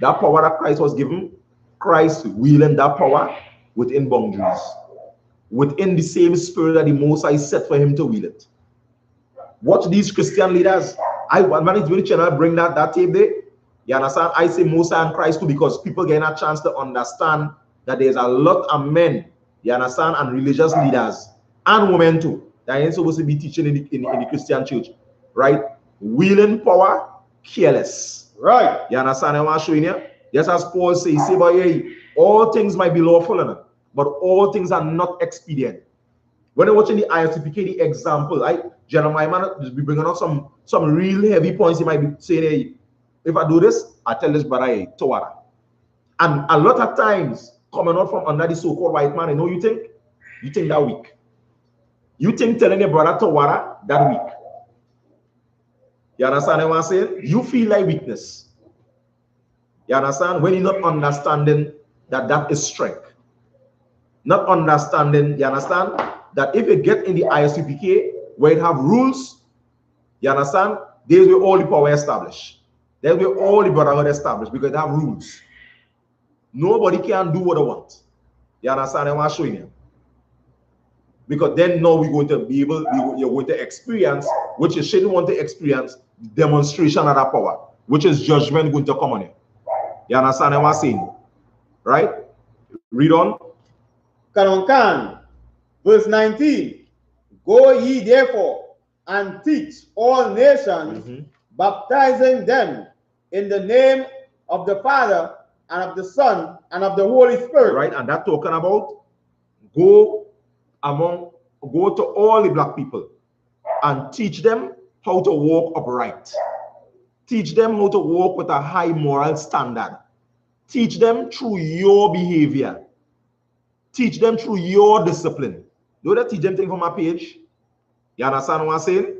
That power that Christ was given, Christ wielding that power within boundaries. Within the same spirit that the Most High set for him to wield it. Watch these Christian leaders. I managed to channel bring that tape there. You understand? I say Most High and Christ too because people getting a chance to understand that there's a lot of men, you understand, and religious leaders and women too that ain't supposed to be teaching in the Christian church, right? Wielding power, careless. Right. You understand what I'm showing you? Just as Paul says, he say, but yeah, all things might be lawful enough, but all things are not expedient. When you're watching the I.S.U.P.K, the example, Jeremiah might be bringing out some real heavy points. He might be saying, hey, if I do this, I tell this brother, hey, Tawara. And a lot of times, coming out from under the so-called white man, you know, you think that weak. You think telling your brother Tawara that weak. You understand what I'm saying? You feel like weakness. You understand? When you're not understanding that is strength. Not understanding, you understand? That if you get in the I.S.U.P.K, where it have rules, you understand? There's where all the power established. There's where all the brotherhood established because they have rules. Nobody can do what they want. You understand what I'm showing you? Because then now we're going to be able, you're going to experience, which you shouldn't want to experience, demonstration of that power, which is judgment going to come on you. You understand what I'm saying? Right? Read on. Kanonkan, verse 19. Go ye therefore and teach all nations, baptizing them in the name of the Father and of the Son and of the Holy Spirit. Right, and that talking about go to all the black people and teach them how to walk upright. Teach them how to walk with a high moral standard. Teach them through your behavior. Teach them through your discipline. Do that teach them thing from my page? You understand what I'm saying?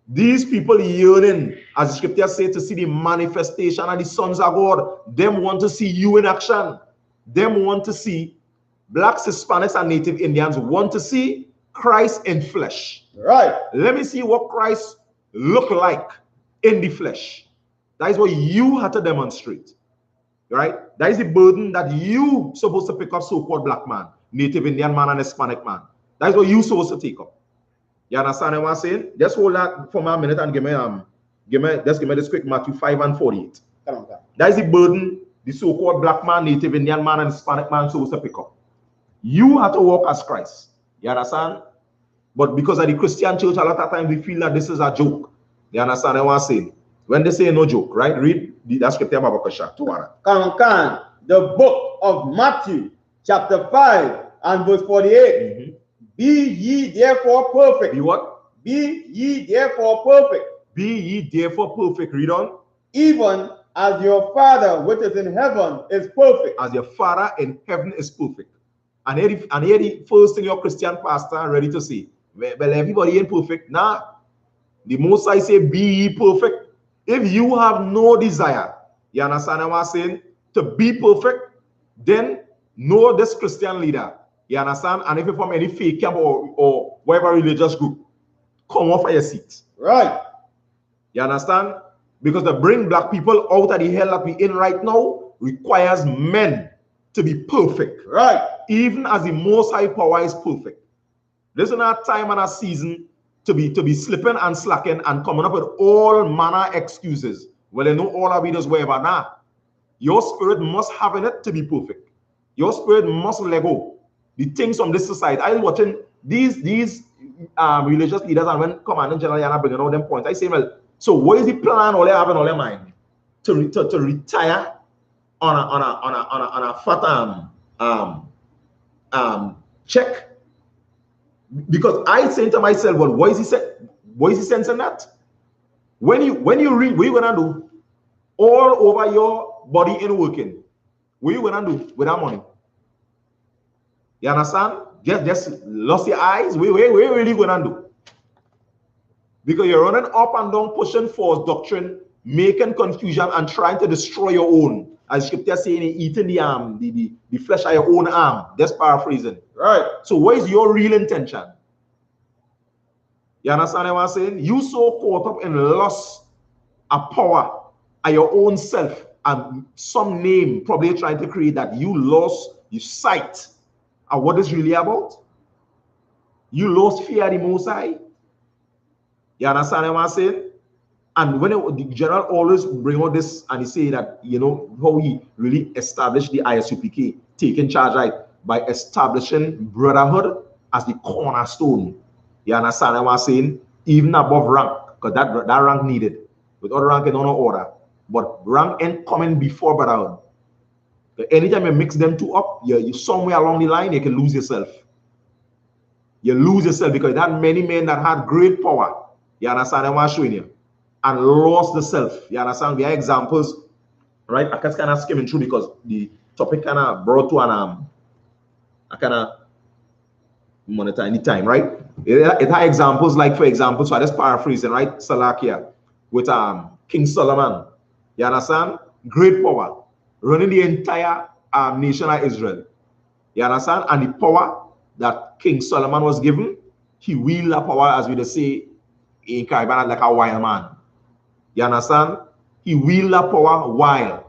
These people yearning, as the scripture says, to see the manifestation of the sons of God. Them want to see you in action. Them want to see blacks, Hispanics, and Native Indians want to see Christ in flesh. Right. Let me see what Christ look like in the flesh. That is what you have to demonstrate. Right? That is the burden that you supposed to pick up, so-called black man, Native Indian man, and Hispanic man. That is what you supposed to take up. You understand what I'm saying? Just hold that for a minute and give me this quick Matthew 5 and 48. That is the burden the so-called black man, Native Indian man, and Hispanic man supposed to pick up. You have to walk as Christ. You understand? But because of the Christian church, a lot of times we feel that this is a joke. You understand what I'm saying? When they say no joke, right? Read that scripture about the book of Matthew, chapter 5 and verse 48. Be ye therefore perfect. Be what? Be ye therefore perfect. Be ye therefore perfect. Read on. Even as your Father which is in heaven is perfect. As your Father in heaven is perfect. And here the first thing your Christian pastor ready to say, well, everybody ain't perfect. Nah. The most I say, be ye perfect. If you have no desire, you understand what I'm saying, to be perfect, then know this Christian leader. You understand? And if you're from any fake camp or whatever religious group, come off of your seat. Right. You understand? Because to bring black people out of the hell that we're in right now requires men to be perfect. Right. Even as the Most High power is perfect. This is not time and a season to be slipping and slacking and coming up with all manner excuses. Well, you know all of it is wherever now. Your spirit must have in it to be perfect. Your spirit must let go. The things from this society. I was watching these religious leaders, and when Commandant General Yana bringing all them points, I say, well, so what is the plan all they have in all their mind? To retire on a fat check? Because I say to myself, well, what is he sensing that? When you read, what are you gonna do? All over your body in working. What are you gonna do with that money? You understand? Just lost your eyes. What are you really gonna do? Because you're running up and down, pushing false doctrine, making confusion, and trying to destroy your own. As scripture saying, eating the flesh of your own arm. That's paraphrasing. Right. So what is your real intention? You understand what I'm saying? You so caught up in lust of power of your own self and some name probably trying to create that you lost your sight of what it's really about. You lost fear of the Most High. You understand what I'm saying? And when the general always bring out this and he say that, you know, how he really established the I.S.U.P.K, taking charge, right, by establishing brotherhood as the cornerstone. You understand what I'm saying? Even above rank, because that rank needed. With other rank in no order. But rank ain't coming before brotherhood. So anytime you mix them two up, you somewhere along the line, you can lose yourself. You lose yourself because there are many men that had great power. You understand what I'm showing you? And lost the self. You understand? We have examples, right? I can kind of skimming through because the topic kind of brought to an I kind of monitor any time, right? It had examples like, for example, so I just paraphrasing, right? Salakia with King Solomon. You understand? Great power, running the entire nation of Israel. You understand? And the power that King Solomon was given, he wielded that power, as we just say in Caribbean, like a wild man. You understand? He wielded that power wild.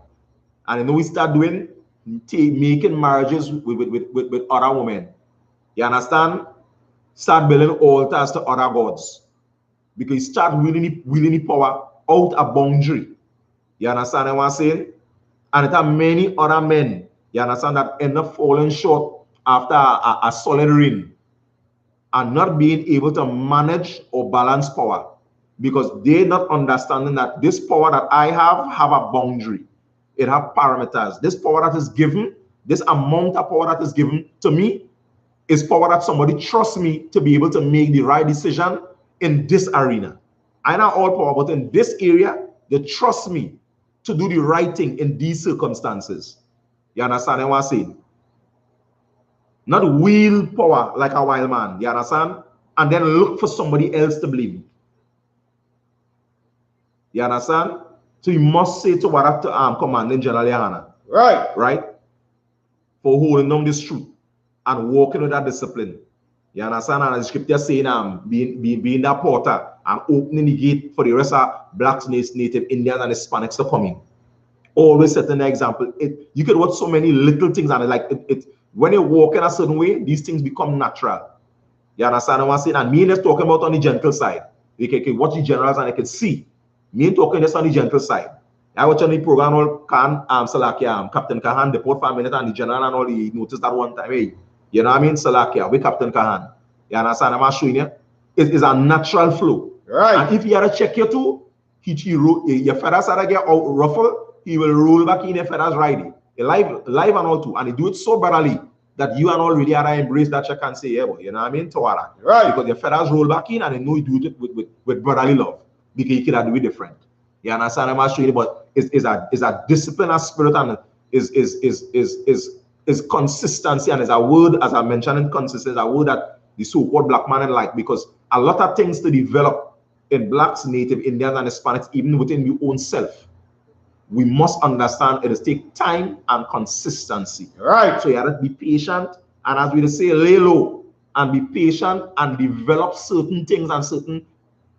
And you know we start doing, making marriages with other women. You understand? start building altars to other gods. Because you start wielding the power out a boundary. You understand what I'm saying? And there are many other men, you understand, that end up falling short after a solid reign and not being able to manage or balance power because they're not understanding that this power that I have a boundary. It have parameters. This power that is given, this amount of power that is given to me is power that somebody trusts me to be able to make the right decision in this arena. I know all power, but in this area, they trust me to do the right thing in these circumstances. You understand what I'm saying? Not wield power like a wild man, you understand? And then look for somebody else to blame. You understand? So you must say to what Commanding General Yahanna. Right? For holding on this truth and walking with that discipline. You understand? And the scripture saying being that porter and opening the gate for the rest of blacks, native Indians, and Hispanics to come in. Always setting an example. You can watch so many little things and when you walk in a certain way, these things become natural. You understand what I'm saying? And me just talking about on the gentle side. You can watch the generals and you can see. Me talking just on the gentle side. I watch on the program all Salakia, Captain Kahan, the port for a minute, and the general and all he noticed that one time. Hey, you know what I mean? Salakia, with Captain Kahan. You understand what I'm showing you? It is a natural flow. Right. And if you have to check you too, your feathers are get out ruffle, he will roll back in your feathers riding. Live and all too. And he do it so barely that you and all really are embrace that check and say, yeah, boy, you know what I mean? Tawara. Right. Because your feathers roll back in and they know you do it with brotherly love. Because you can do it different. You understand what I'm showing you? But it's a discipline and spirit and is consistency, and is a word, as I mentioned in consistency, a word that the so-called black man like, because a lot of things to develop in blacks, native Indians, and Hispanics, even within your own self. We must understand it is take time and consistency. Right. So you have to be patient, and as we say, lay low and be patient and develop certain things and certain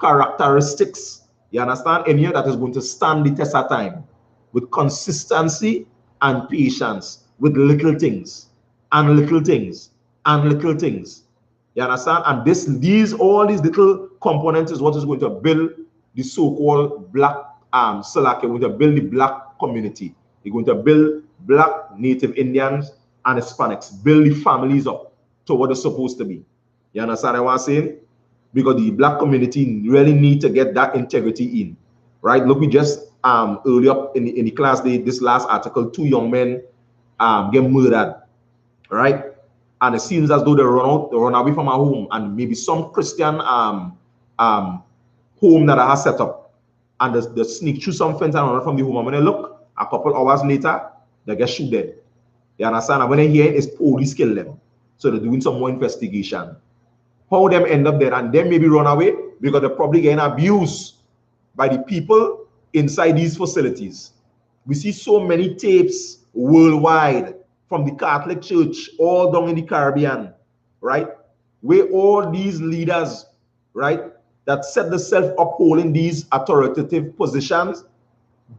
characteristics. You understand? In here that is going to stand the test of time with consistency and patience with little things and little things and little things. You understand? And all these little components is what is going to build the so-called black Salak. You're going to build the black community. You're going to build black native Indians and Hispanics, build the families up to what they're supposed to be. You understand what I'm saying? Because the black community really need to get that integrity in, right? Look, we just earlier in the class, this last article, 2 young men get murdered, right? And it seems as though they run away from a home, and maybe some Christian home that I have set up, and they sneak through some fence and run from the home. And when they look, a couple hours later, they get shot dead. You understand? And when they hear it, it's police kill them. So they're doing some more investigation. How them end up there, and then maybe run away because they're probably getting abused by the people inside these facilities. We see so many tapes worldwide from the Catholic Church all down in the Caribbean, right? Where all these leaders, right, that set themselves upholding these authoritative positions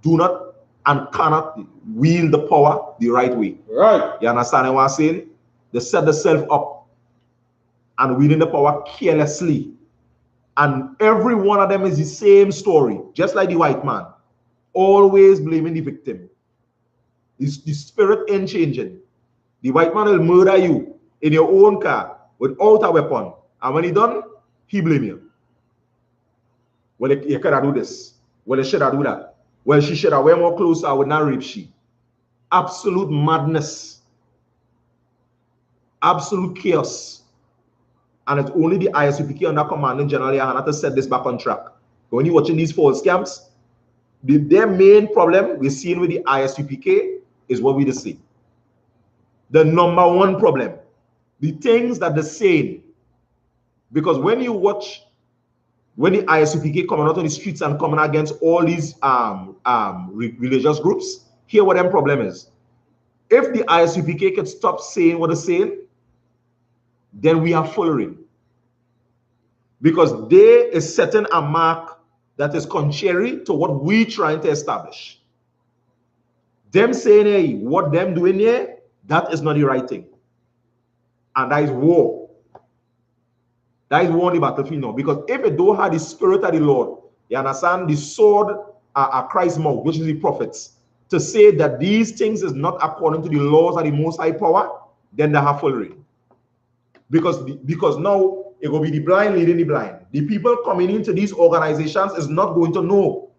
do not and cannot wield the power the right way. Right. You understand what I'm saying? They set themselves up and wielding the power carelessly. And every one of them is the same story, just like the white man, always blaming the victim. The spirit ain't changing. The white man will murder you in your own car without a weapon. And when he done, he blame you. Well, you could have do this. Well, you should have do that. Well, she should have wear more clothes, I would not rape she. Absolute madness. Absolute chaos. And it's only the I.S.U.P.K under Commanding General Yahanna to set this back on track. When you're watching these false scams, their main problem we're seeing with the I.S.U.P.K is what we just see. The number one problem, the things that they're saying. Because when you watch, when the I.S.U.P.K coming out on the streets and coming against all these religious groups, hear what their problem is. If the I.S.U.P.K can stop saying what they're saying, then we are following. Because they is setting a mark that is contrary to what we trying to establish. Them saying, hey, what them doing here, that is not the right thing. And that is war. That is one the battlefield now. Because if it don't have the spirit of the Lord, you understand, the sword are Christ's mouth, which is the prophets, to say that these things is not according to the laws of the Most High Power, then they have full reign. Because now it will be the blind leading the blind. The people coming into these organizations is not going to know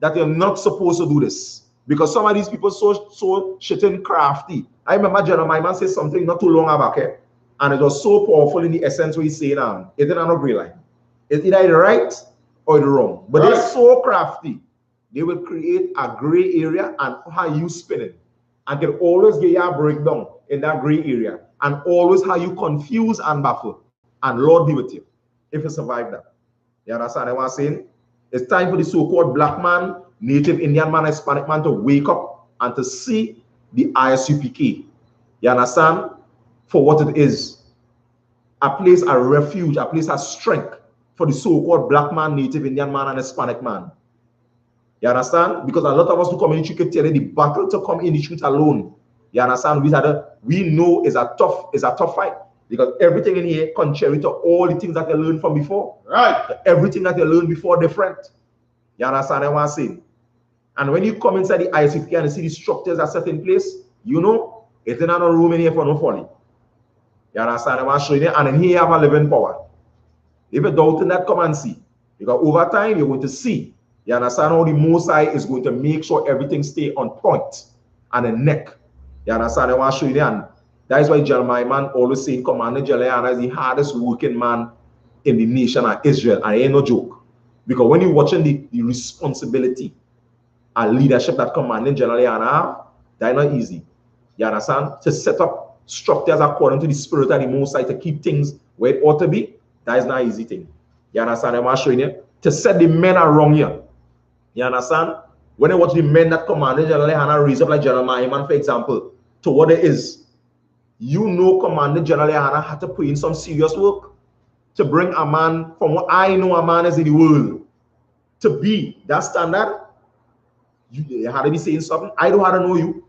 that they're not supposed to do this. Because some of these people so shitting crafty. I remember Jeremiah man said something not too long back, and it was so powerful in the essence what he's saying. It didn't have no gray line. It's either the right or the wrong. But they're so crafty. They will create a gray area and how you spin it. And can always get you a breakdown in that gray area. And always how you confuse and baffle. And Lord be with you if you survive that. You understand what I'm saying? It's time for the so-called black man, native Indian man, Hispanic man to wake up and to see the I.S.U.P.K. You understand? For what it is. A place of refuge, a place of strength for the so-called black man, native Indian man, and Hispanic man. You understand? Because a lot of us who come in the street can tell you the battle to come in the street alone. You understand? We know is a tough fight. Because everything in here contrary to all the things that you learned from before. Right. Everything that you learned before different. You understand what I'm saying? And when you come inside the I.S.U.P.K. and you see the structures that set in place, you know, it's in another room in here for no folly. You understand what I'm showing you? And in here you have a living power. If you doubt in that, come and see. Because over time you're going to see. You understand how the Most High is going to make sure everything stay on point and a neck. You understand what I'm showing you? And that is why Jeremiah man always saying Commander Gen.YAHANNA is the hardest working man in the nation of Israel. And it ain't no joke. Because when you're watching the responsibility and leadership that Commander Gen.YAHANNA have, that's not easy. You understand? To set up structures according to the spirit of the Most High to keep things where it ought to be, that is not an easy thing. You understand what I'm showing you? To set the men around here. You understand? When I watch the men that Commander Gen.YAHANNA raise up like Jeremiah man, for example, to what it is, you know Commander Gen.YAHANNA had to put in some serious work to bring a man from what I know a man is in the world to be that standard. You had to be saying something. I don't have to know you.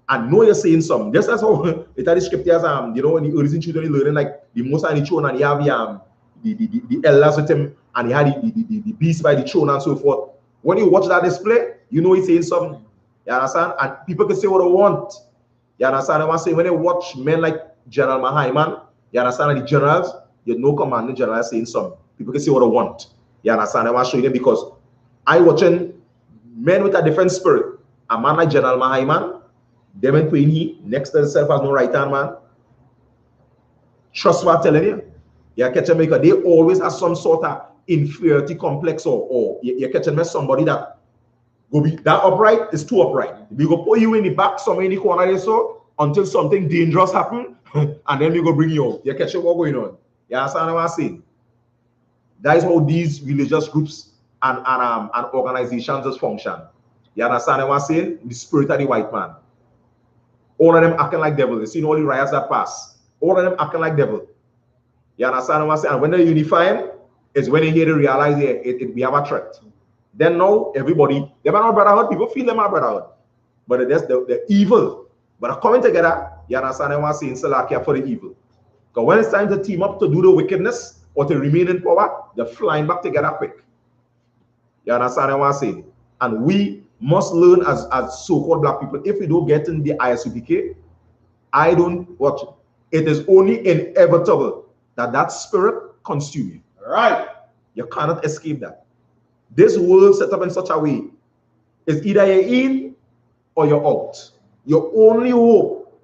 I know you're saying something. Just as how it are the scriptures, you know, in the early children learning like the Most High the throne and he have the elders with him and he had the beast by the throne and so forth. When you watch that display, you know he's saying something. You understand? And people can say what they want. You understand what I'm saying? When they watch men like General Mahaiman, you understand the generals, you know Commander General saying something. People can say what they want. You understand what I'm showing you? Because I watching men with a different spirit. A man like General Mahaiman, them and Queen he next to himself as no right hand man. Trust what I'm telling you. You catch them because they always have some sort of inferiority complex or you catch them as somebody that go be that upright is too upright. We go put you in the back, somewhere in the corner there so until something dangerous happen, and then we go bring you out. You catch what going on. You understand what I'm saying? That is how these religious groups and organizations just function. You understand what I'm saying? The spirit of the white man. All of them acting like devil. You see all the riots that pass. All of them acting like devil. You understand what I'm saying? And when they're unifying, it's when they hear to realize we have a threat. Then now everybody, they are not brotherhood. People feel them are brotherhood, but that's the evil. But coming together, you understand what I'm saying? Salakia for the evil. Because when it's time to team up to do the wickedness or to remain in power, they're flying back together quick. You understand what I'm saying? And we must learn as so-called black people. If we don't get in the I.S.U.P.K, I don't watch it. It is only inevitable that that spirit consume you. Right? You cannot escape that. This world set up in such a way is either you're in or you're out. Your only hope,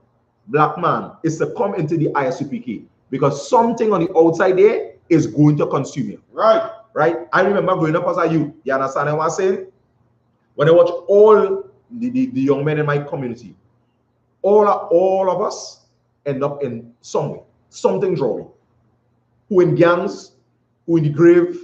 black man, is to come into the I.S.U.P.K because something on the outside there is going to consume you. Right? Right? I remember growing up as a youth. You understand what I'm saying? When I watch all the young men in my community, all of us end up in somewhere, something drawing. Who in gangs, who in the grave,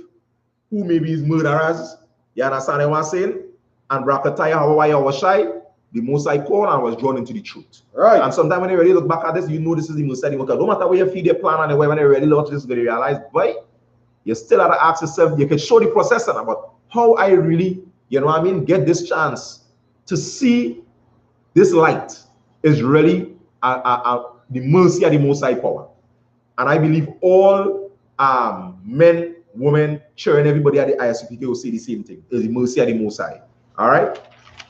who maybe is murderers. You understand what I'm saying? And Brakataya, however I was shy, the most I call and was drawn into the truth. Right. And sometimes when you really look back at this, you know this is the most exciting work. No matter where you feed your plan and when you really look at this, you realize, boy, you still have to ask yourself, you can show the process about how I really, you know what I mean, get this chance to see this light is really the mercy of the Most High power. And I believe all men, women, children, everybody at the ISUPK will say the same thing. It's the mercy of the Most High. All right.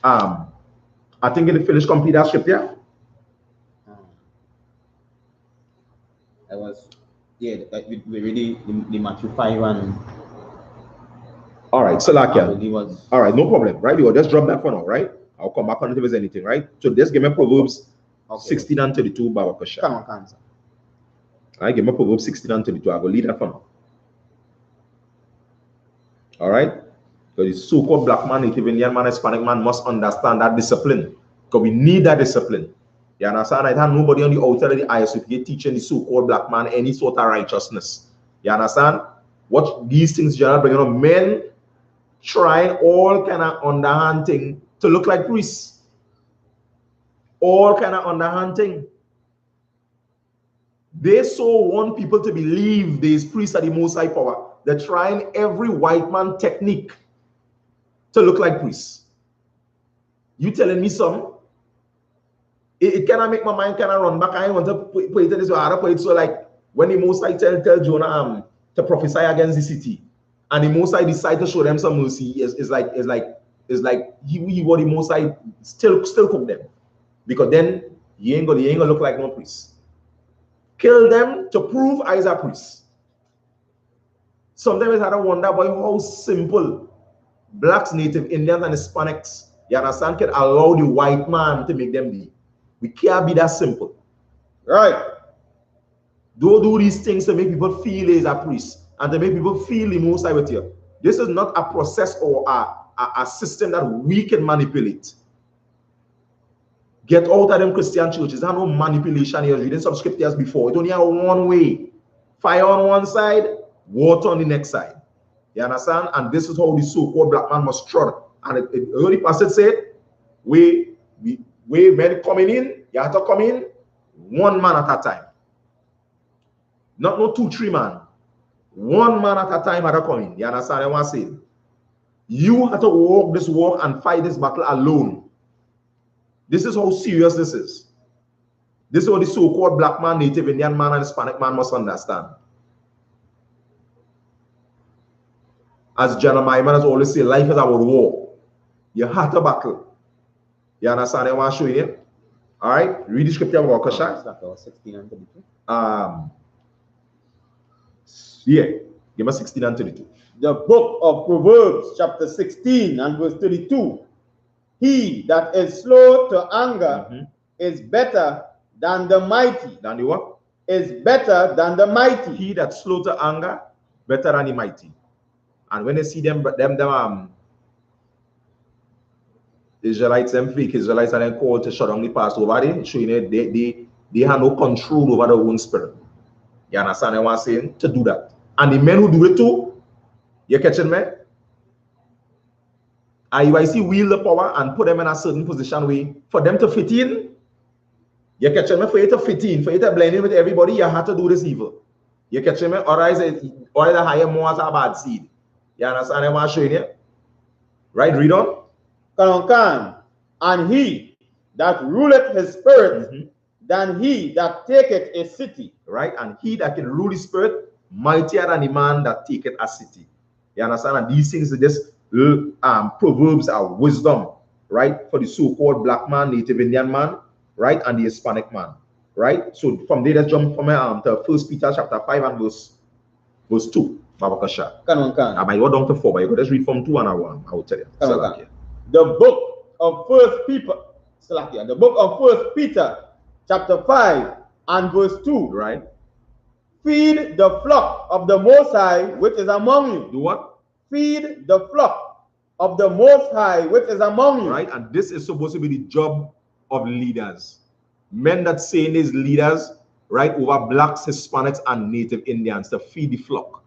I think in the finished complete that scripture. I was, yeah, we really the Matthew 5 and. All right, so like, all right, no problem, right? You will just drop that for now, right? I'll come back on it if there's anything, right? So just give me Proverbs 16 and 32, Baba Kasha. Come on. All right, give me Proverbs 16 and 32. I will lead that for now. All right? Because the so-called black man, Native Indian man, Hispanic man must understand that discipline. Because we need that discipline. You understand? I have nobody on the outside of the ISUPK teaching the so-called black man any sort of righteousness. You understand? What these things generally bring on men trying all kind of underhand thing to look like priests. All kind of underhand thing. They so want people to believe these priests are the most high power. They're trying every white man technique to look like priests. You telling me some? It cannot make my mind kind of run back. I want to put it in this way. I put it so like when the Most High tell Jonah to prophesy against the city, and the Most High decide to show them some mercy, is like he what the Most High still cook them, because then he ain't gonna look like no priest. Kill them to prove I is a priest. Sometimes I had to wonder about how simple blacks, Native Indians, and Hispanics, you understand, can allow the white man to make them be. We can't be that simple. Right? Don't do these things to make people feel as a priest and to make people feel the Most High with you. This is not a process or a system that we can manipulate. Get out of them Christian churches. There's no manipulation here. Reading some scriptures before. It only have one way. Fire on one side, water on the next side. You understand? And this is how the so-called black man must trod. And the early passage said, we men coming in, you have to come in one man at a time. Not no 2, 3 man. One man at a time had to come in. You understand what I'm saying? You have to walk this walk and fight this battle alone. This is how serious this is. This is what the so-called black man, Native Indian man, and Hispanic man must understand. As Jeremiah has always said, life is about war. You have to battle. You understand what I'm showing you? All right, read the scripture about Kasha. 16 and 32. Yeah, give me 16 and 32. The book of Proverbs, chapter 16 and verse 32. He that is slow to anger is better than the mighty. Than the what? Is better than the mighty. He that's slow to anger, better than the mighty. And when they see them Israelites, them fake Israelites, and then called to shut down the Passover, showing they have no control over their own spirit. You understand what I'm saying? To do that. And the men who do it too, you catching me? IUIC wield the power and put them in a certain position way for them to fit in. You catching me? For you to fit in, for you to blend in with everybody, you have to do this evil. You catching me? Or the higher more as a bad seed. You understand what I'm showing you? Right, read on. And he that ruleth his spirit than he that taketh a city. Right, and he that can rule his spirit mightier than the man that taketh a city. You understand? And these things are just proverbs are wisdom, right, for the so-called black man, Native Indian man, right, and the Hispanic man, right. So from there, let's jump from to 1 Peter chapter 5 and verse 2. I might go down to 4, but you could just read from 2 and 1. I will tell you. The book of 1 Peter chapter 5 and verse 2. Right. Feed the flock of the Most High which is among you. Do what? Feed the flock of the Most High which is among you. Right, and this is supposed to be the job of leaders. Men that say is leaders, right, over blacks, Hispanics, and Native Indians, to feed the flock.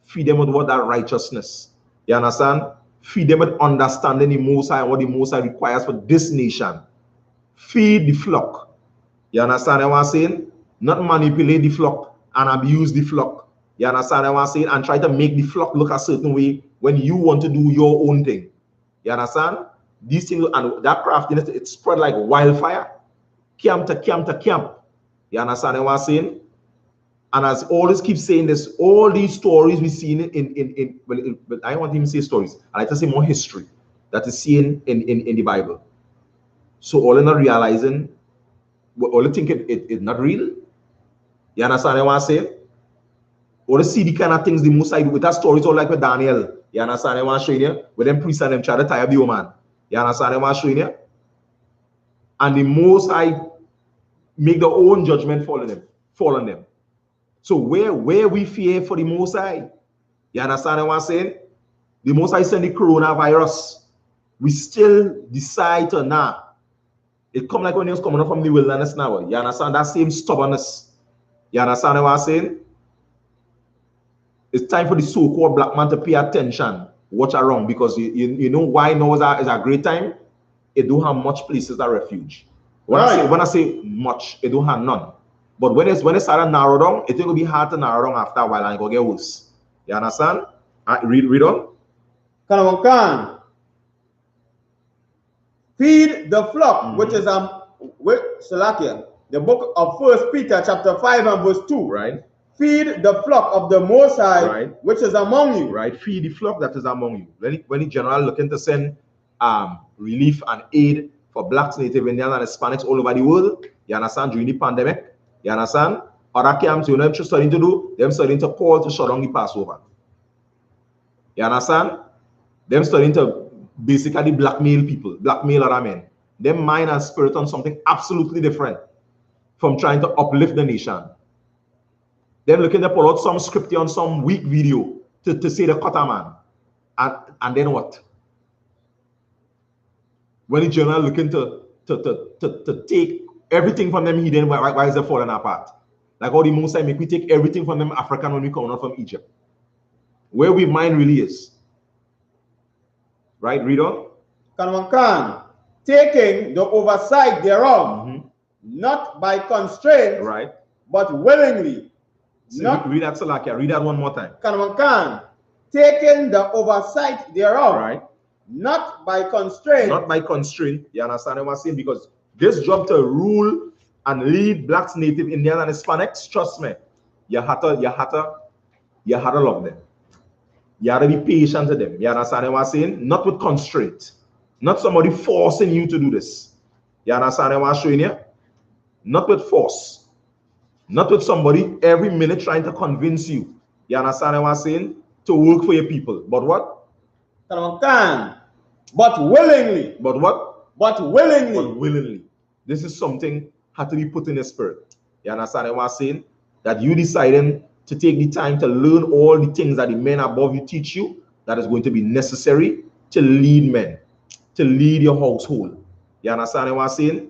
Feed them with what that righteousness. You understand? Feed them with understanding the Most High and what the Most High requires for this nation. Feed the flock. You understand what I'm saying? Not manipulate the flock and abuse the flock. You understand what I'm saying? And try to make the flock look a certain way when you want to do your own thing. You understand? These things, and that craftiness, it spread like wildfire. Camp to camp to camp. You understand what I'm saying? And as always keep saying this, all these stories we see well, I don't want to even say stories. I like to say more history that is seen in the Bible. So all are not realizing, all they think it's not real. You understand what I'm saying? All the see the kind of things the Most High do with that stories all like with Daniel. You understand what I'm showing you? With them priests and them try to tie up the old man. You understand what I'm showing you? And the Most High make their own judgment fall on them. So where we fear for the Most High, you understand what I'm saying? The Most High send the coronavirus. We still decide to nah. It come like when it was coming up from the wilderness now. You understand that same stubbornness? You understand what I'm saying? It's time for the so-called black man to pay attention. Watch around, because you know why now is a great time? It don't have much places of refuge. When I say much, it don't have none. But when it start to narrow down, it will be hard to narrow down after a while and it will get worse. You understand? Read on. Can feed the flock, which is Salakia, the book of 1 Peter chapter 5 and verse 2. Right. Feed the flock of the Most High, right, which is among you. Right. Feed the flock that is among you. When the general looking to send relief and aid for blacks, Native Indians, and Hispanics all over the world, you understand, during the pandemic, you understand, other camps, you know what they're starting to do? Them starting to call to shut down the Passover. You understand? Them starting to basically blackmail people, blackmail other men. Them mind and spirit on something absolutely different from trying to uplift the nation. Them looking to pull out some scripture on some weak video to say the cutter man. And then what? When the general looking to take everything from them hidden, why is it falling apart? Like how the Most High make we take everything from them African when we come out from Egypt. Where we mind really is. Right, read on. Taking the oversight thereof, not by constraint, right, but willingly. So read that, Salakia. Read that one more time. Taking the oversight thereof, right, not by constraint. Not by constraint. You understand what I'm saying? Because this job to rule and lead blacks, Native Indians, and Hispanics, trust me, you have to love them. You have to be patient with them. You understand what I'm saying? Not with constraint. Not somebody forcing you to do this. You understand what I'm showing you? Not with force. Not with somebody every minute trying to convince you. You understand what I'm saying? To work for your people. But what? But willingly. But what? But willingly. But willingly. This is something had to be put in the spirit. You understand what I'm saying? That you deciding to take the time to learn all the things that the men above you teach you, that is going to be necessary to lead men, to lead your household. You understand what I'm saying?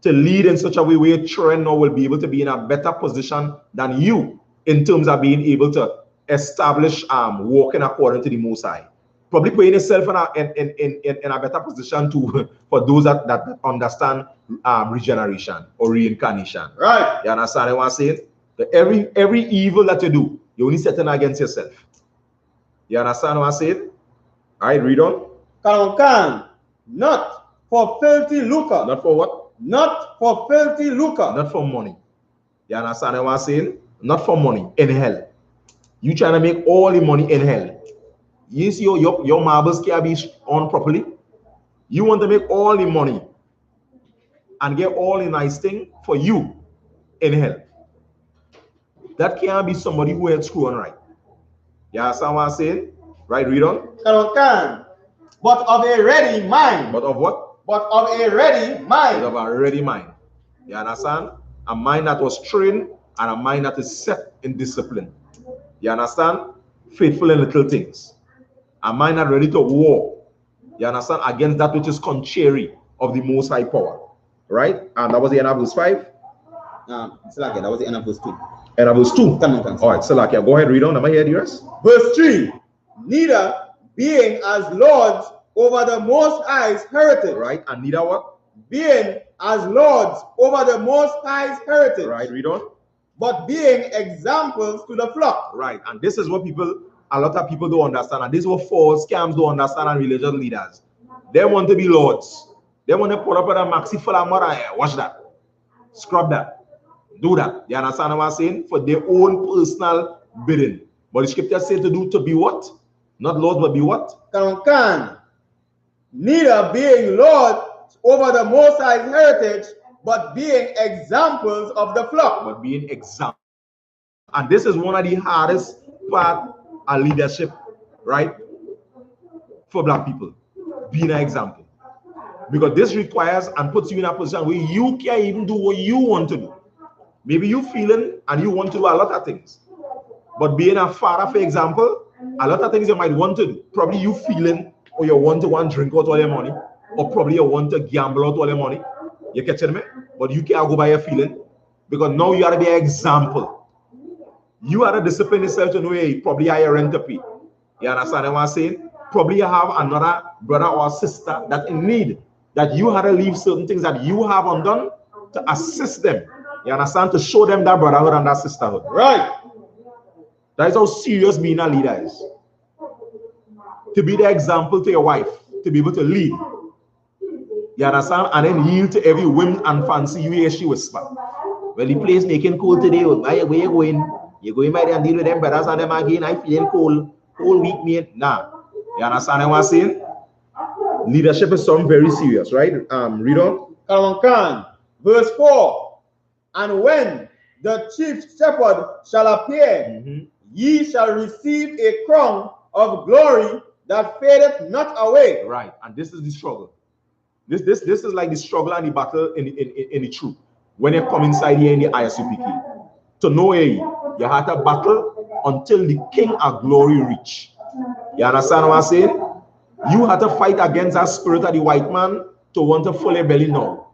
To lead in such a way where your children now will be able to be in a better position than you in terms of being able to establish walking according to the Most High. Probably putting yourself in a better position to for those that understand regeneration or reincarnation. Right. You understand what I'm saying? Every evil that you do, you're only setting against yourself. You understand what I'm saying? All right, read on. Not for filthy lucre. Not for what? Not for filthy lucre. Not for money. You understand what I'm saying? Not for money in hell. You trying to make all the money in hell. You see your marbles can't be on properly. You want to make all the money and get all the nice thing for you in hell. That can't be somebody who had screw on right. You understand what I'm saying? Right, read on. But of a ready mind. But of what? But of a ready mind. But of a ready mind. You understand? A mind that was trained and a mind that is set in discipline. You understand? Faithful in little things. A mind that ready to war. You understand? Against that which is contrary of the Most High power. Right? And that was the end of verse 5. Salakia, that was the end of verse 2. End of verse 2. All right, Salakia, go ahead, read on. Am I hearing yours? Verse 3. Neither being as lords over the Most High's heritage. Right, and neither what? Being as lords over the Most High's heritage. Right, read on. But being examples to the flock. Right, and this is what a lot of people don't understand, and this is what false scams don't understand, and religious leaders. They want to be lords. They want to put up with a maxi full of mother. Watch that. Scrub that. do that. You understand what I'm saying? For their own personal bidding. But the scripture says to be what? Not lords, but be what? Can. Neither being lords over the Most High's heritage, but being examples of the flock. But being examples. And this is one of the hardest part of leadership, right? For black people. Being an example. Because this requires and puts you in a position where you can't even do what you want to do. Maybe you feeling and you want to do a lot of things. But being a father, for example, a lot of things you might want to do. Probably you feeling or you want to drink out all your money. Or probably you want to gamble out all your money. You catching me? But you can't go by your feeling. Because now you have to be an example. You have to discipline yourself to know, hey, probably you have your rent to pay. You understand what I'm saying? Probably you have another brother or sister that in need. That you have to leave certain things that you have undone to assist them. You understand? To show them that brotherhood and that sisterhood. Right. That is how serious being a leader is. To be the example to your wife. To be able to lead. You understand? And then yield to every whim and fancy you hear she whisper. Well, the place making cold today. Where you going? You going by there and deal with them brothers and them again. I feeling cold. Whole week, mate. Nah. You understand what I'm saying? Leadership is something very serious, right? Read on. Verse 4. And when the chief shepherd shall appear, ye shall receive a crown of glory that fadeth not away. Right, and this is the struggle. This is like the struggle and the battle in the truth. When you come inside here in the I.S.U.P.K. To know you have to battle until the King of Glory reach. You understand what I'm saying? You have to fight against that spirit of the white man to want to fill your belly now.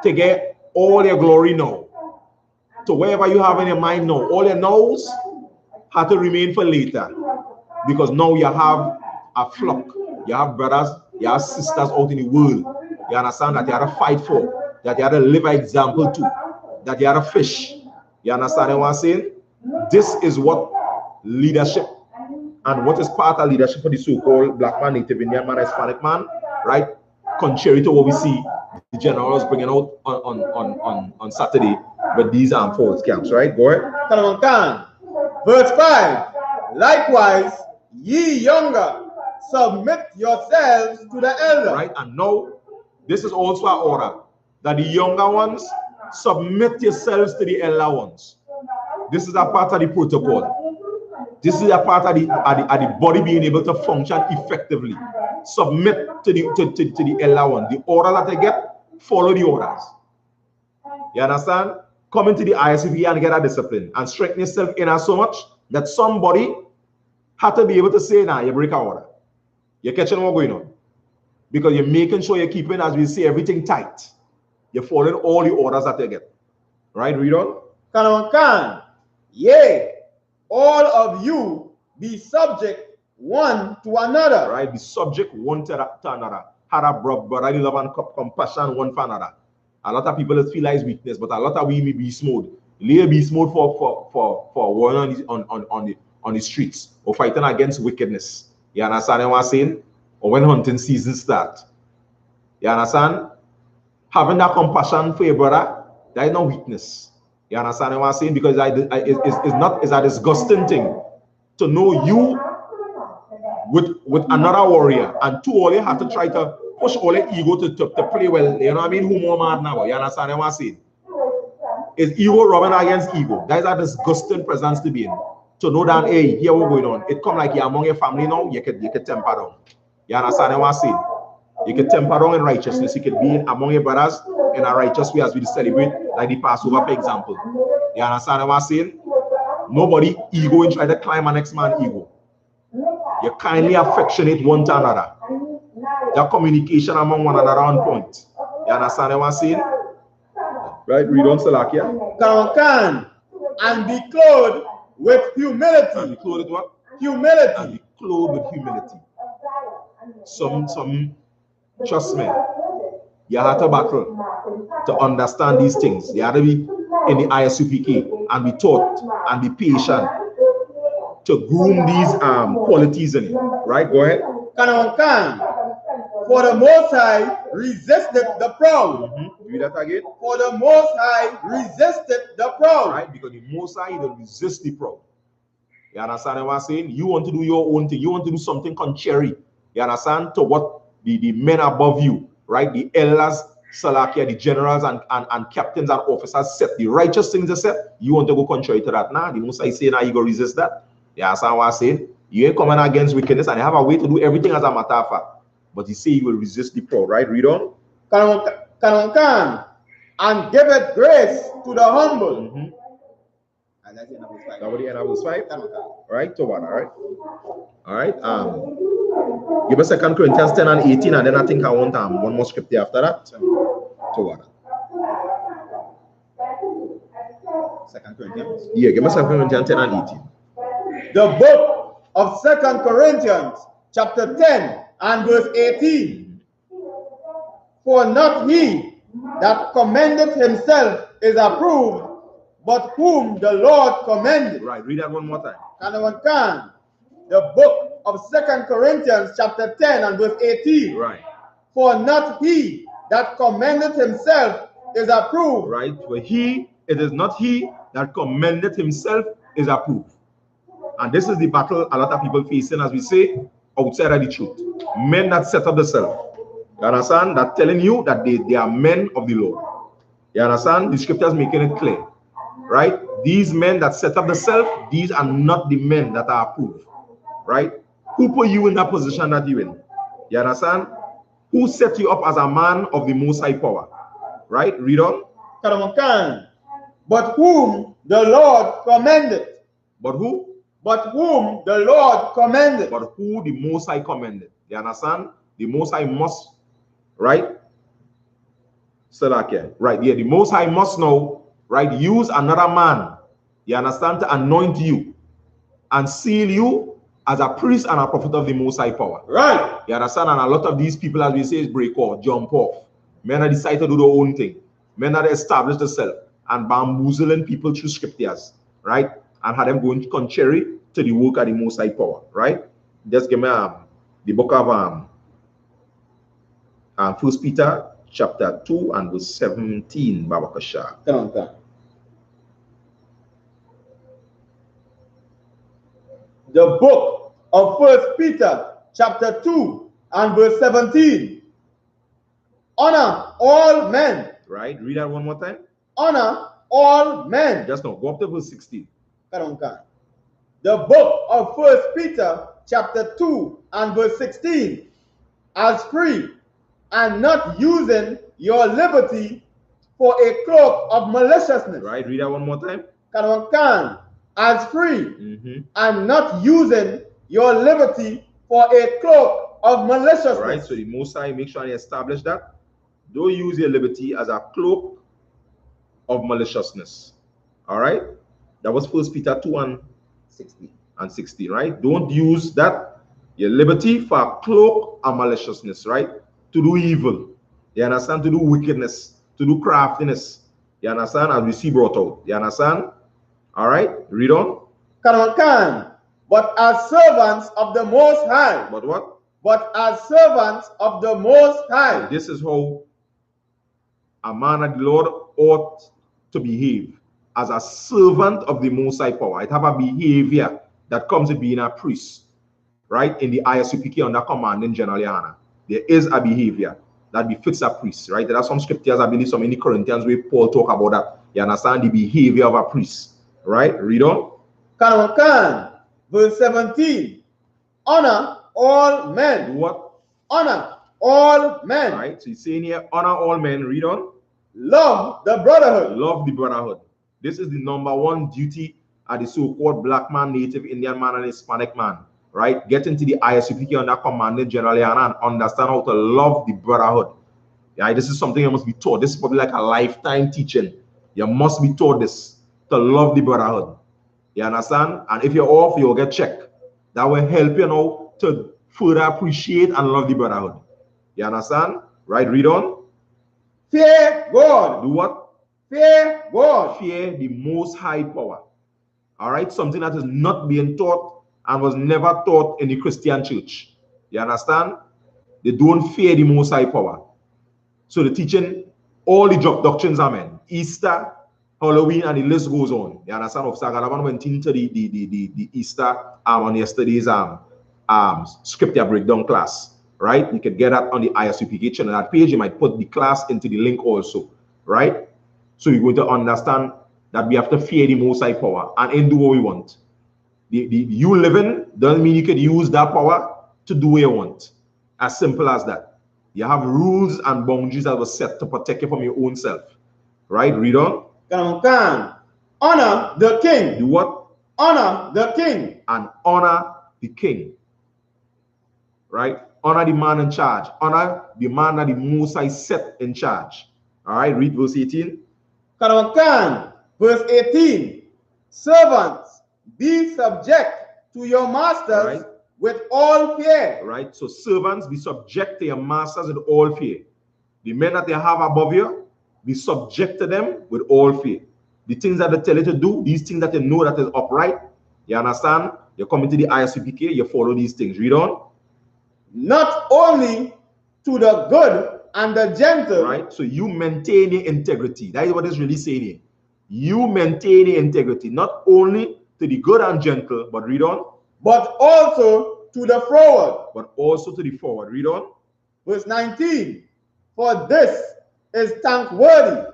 To get all your glory now. To wherever you have in your mind now. All your nows have to remain for later. Because now you have a flock. You have brothers, you have sisters out in the world. You understand that you have to fight for. That you have to live an example to. That you have to fish. You understand what I'm saying? This is what leadership and what is part of leadership for the so-called black man, Native Indian man, Hispanic man, right? Contrary to what we see the generals bringing out on Saturday with these armed forces camps, right? Go ahead. Verse 5. Likewise, ye younger, submit yourselves to the elder. Right, and now this is also an order that the younger ones submit yourselves to the elder ones. This is a part of the protocol. This is a part of the body being able to function effectively. Submit to the elder one. The order that they get, follow the orders. You understand? Come into the I.S.U.P.K. and get a discipline and strengthen yourself in so much that somebody had to be able to say, nah, you break our order. You're catching what's going on. Because you're making sure you're keeping, as we say, everything tight. You're following all the orders that they get. Right? Read on. Yea, all of you be subject one to another. Right? Be subject one to another. Have a brotherly love and compassion one for another. A lot of people feel like weakness, but a lot of we may be smooth. Lay be smooth for war on the streets or fighting against wickedness. You understand what I'm saying? Or when hunting season starts. You understand? Having that compassion for your brother, that is no weakness. You understand what I'm saying? Because it's a disgusting thing to know you with another warrior, and two all you have to try to push all your ego to play well. You know what I mean? Who more mad now? You understand what I'm saying? Is ego rubbing against ego? That is a disgusting presence to be in. To know that, hey, here what's going on. It come like you're among your family now, you can temper down. You understand what I'm saying? You can temper down in righteousness. You can be among your brothers in a righteous way as we celebrate, like the Passover, for example. You understand what I'm saying? Nobody ego and try to climb an next man's ego. You kindly affectionate one to another. That communication among one another on point. You understand what I'm saying? Right, read on Salakia. And be clothed with humility. And be clothed with what? Humility. And be clothed with humility. Some trust me. You have to battle to understand these things. You have to be in the I.S.U.P.K. and be taught and be patient to groom these qualities in you. Right? Go ahead. For the Most High resisteth the proud, Read that again. For the Most High resisted the proud. Right? Because the Most High will resist the proud. You understand what I'm saying? You want to do your own thing. You want to do something contrary. You understand? To what the men above you, right? The elders, Salakia, the generals and captains and officers said. The righteous things they said. You want to go contrary to that. Nah, the Most High say now you go resist that. You understand what I'm saying? You ain't coming against wickedness and you have a way to do everything as a matter of fact. But he say he will resist the proud, right? Read on. And give it grace to the humble. And that's in verse 5. That was the end of verse 5. Right, to one, all right. All right. Give us 2 Corinthians 10 and 18, and then I think I want one more scripture after that. To one. 2 Corinthians. Yeah, give us 2 Corinthians 10 and 18. The book of 2 Corinthians, chapter 10 and verse 18. For not he that commendeth himself is approved, but whom the Lord commended. Right, read that one more time. The book of 2 Corinthians, chapter 10 and verse 18. Right. For not he that commendeth himself is approved. Right, for it is not he that commendeth himself is approved. And this is the battle a lot of people facing, as we say, outside of the truth. Men that set up the self. You understand? That telling you that they are men of the Lord. You understand? The scriptures making it clear. Right? These men that set up the self, these are not the men that are approved. Right? Who put you in that position that you're in? You understand? Who set you up as a man of the Most High power? Right? Read on. But whom the Lord commended. But who? But whom the Lord commended. But who the Most High commended. You understand? The Most High must, right? Salakia. Right, yeah, the Most High must know, right? Use another man, you understand, to anoint you and seal you as a priest and a prophet of the Most High power. Right. You understand? And a lot of these people, as we say, is break off, jump off. Men that decide to do their own thing. Men that establish themselves and bamboozling people through scriptures, right? And have them going contrary to the work of the Most High power, right? Just give me the book of 1 Peter chapter 2 and verse 17, Babakasha. The book of 1 Peter chapter 2 and verse 17. Honor all men. Right, read that one more time. Honor all men. Just now, go up to verse 16. The book of 1 Peter chapter 2 and verse 16. As free, and not using your liberty for a cloak of maliciousness. Right, read that one more time. As free, and not using your liberty for a cloak of maliciousness. Right, so the Most High make sure you establish that. Don't use your liberty as a cloak of maliciousness. All right, that was 1 Peter 2 and 16, right? Don't use that, your liberty, for a cloak of maliciousness, right? To do evil, you understand? To do wickedness, to do craftiness, you understand? As we see brought out, you understand? All right, read on. But as servants of the Most High. But what? But as servants of the Most High. This is how a man of the Lord ought to behave, as a servant of the Most High power. It have a behavior that comes with being a priest, right? In the I.S.U.P.K under command in GEN.YAHANNA. There is a behavior that befits a priest, right? There are some scriptures, I believe, some in the Corinthians where Paul talk about that. You understand the behavior of a priest, right? Read on. Verse 17. Honor all men. Do what? Honor all men. Right? So he's saying here, honor all men. Read on. Love the brotherhood. Love the brotherhood. This is the #1 duty of the so-called black man, native Indian man, and Hispanic man. Right? Get into the I.S.U.P.K under command in GEN.YAHANNA and understand how to love the brotherhood. Yeah, this is something you must be taught. This is probably like a lifetime teaching. You must be taught this, to love the brotherhood. You understand? And if you're off, you'll get checked. That will help you now to further appreciate and love the brotherhood. You understand? Right? Read on. Fear God. Do what? Fear God. Fear the Most High power. All right? Something that is not being taught and was never taught in the Christian church. You understand? They don't fear the Most High power. So the teaching all the doctrines, amen. Easter, Halloween, and the list goes on. You understand? Officer Galavan went into the Easter on yesterday's scripture breakdown class, right? You can get that on the I.S.U.P.K channel. That page, you might put the class into the link also, right? So you're going to understand that we have to fear the Most High power and do what we want. You living doesn't mean you can use that power to do what you want. As simple as that. You have rules and boundaries that were set to protect you from your own self. Right? Read on. Honor the king. Do what? Honor the king. And honor the king. Right? Honor the man in charge. Honor the man that the Most High set in charge. All right? Read verse 18. Verse 18. Servants, be subject to your masters, right, with all fear. Right? So servants, be subject to your masters with all fear. The men that they have above you, be subject to them with all fear. The things that they tell you to do, these things that you know that is upright, you understand? You come into the I.S.U.P.K, you follow these things. Read on. Not only to the good and the gentle. Right? So you maintain your integrity. That is what it's really saying here. You maintain your integrity, not only to the good and gentle, but read on. But also to the forward. But also to the forward. Read on. Verse 19. For this is thankworthy,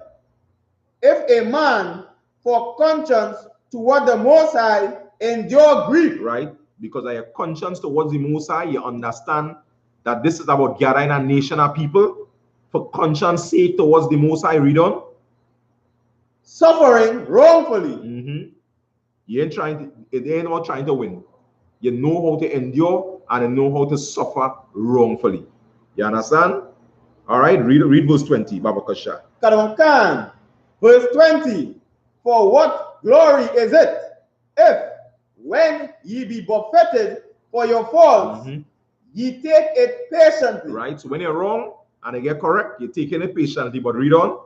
if a man for conscience toward the Most High endure grief. Right? Because of your conscience towards the Most High, you understand that this is about gathering a nation of people for conscience sake towards the Most High. Read on. Suffering wrongfully. You ain't not trying to win. You know how to endure and you know how to suffer wrongfully. You understand? All right, read verse 20, Baba Kasha. Verse 20. For what glory is it if, when ye be buffeted for your faults, ye take it patiently? Right, so when you're wrong and you get correct, you're taking it patiently. But read on.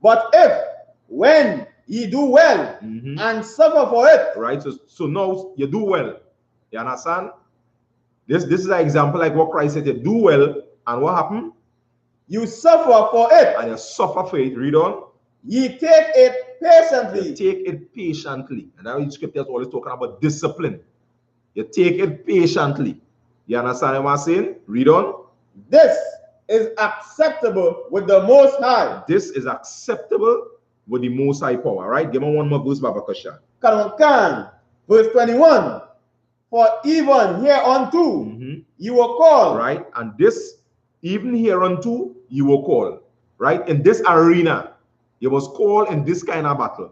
But if, when ye do well and suffer for it. Right, so now you do well. You understand? This is an example like what Christ said. You do well, and what happened? You suffer for it. And you suffer for it. Read on. Ye take it patiently. You take it patiently. And now the scripture is always talking about discipline. You take it patiently. You understand what I'm saying? Read on. This is acceptable with the Most High. This is acceptable with the Most High power. Right? Give me one more verse, Baba Kasha. Verse 21. For even hereunto you were called. Right? And this, even hereunto you were called. Right? In this arena, you was called in this kind of battle.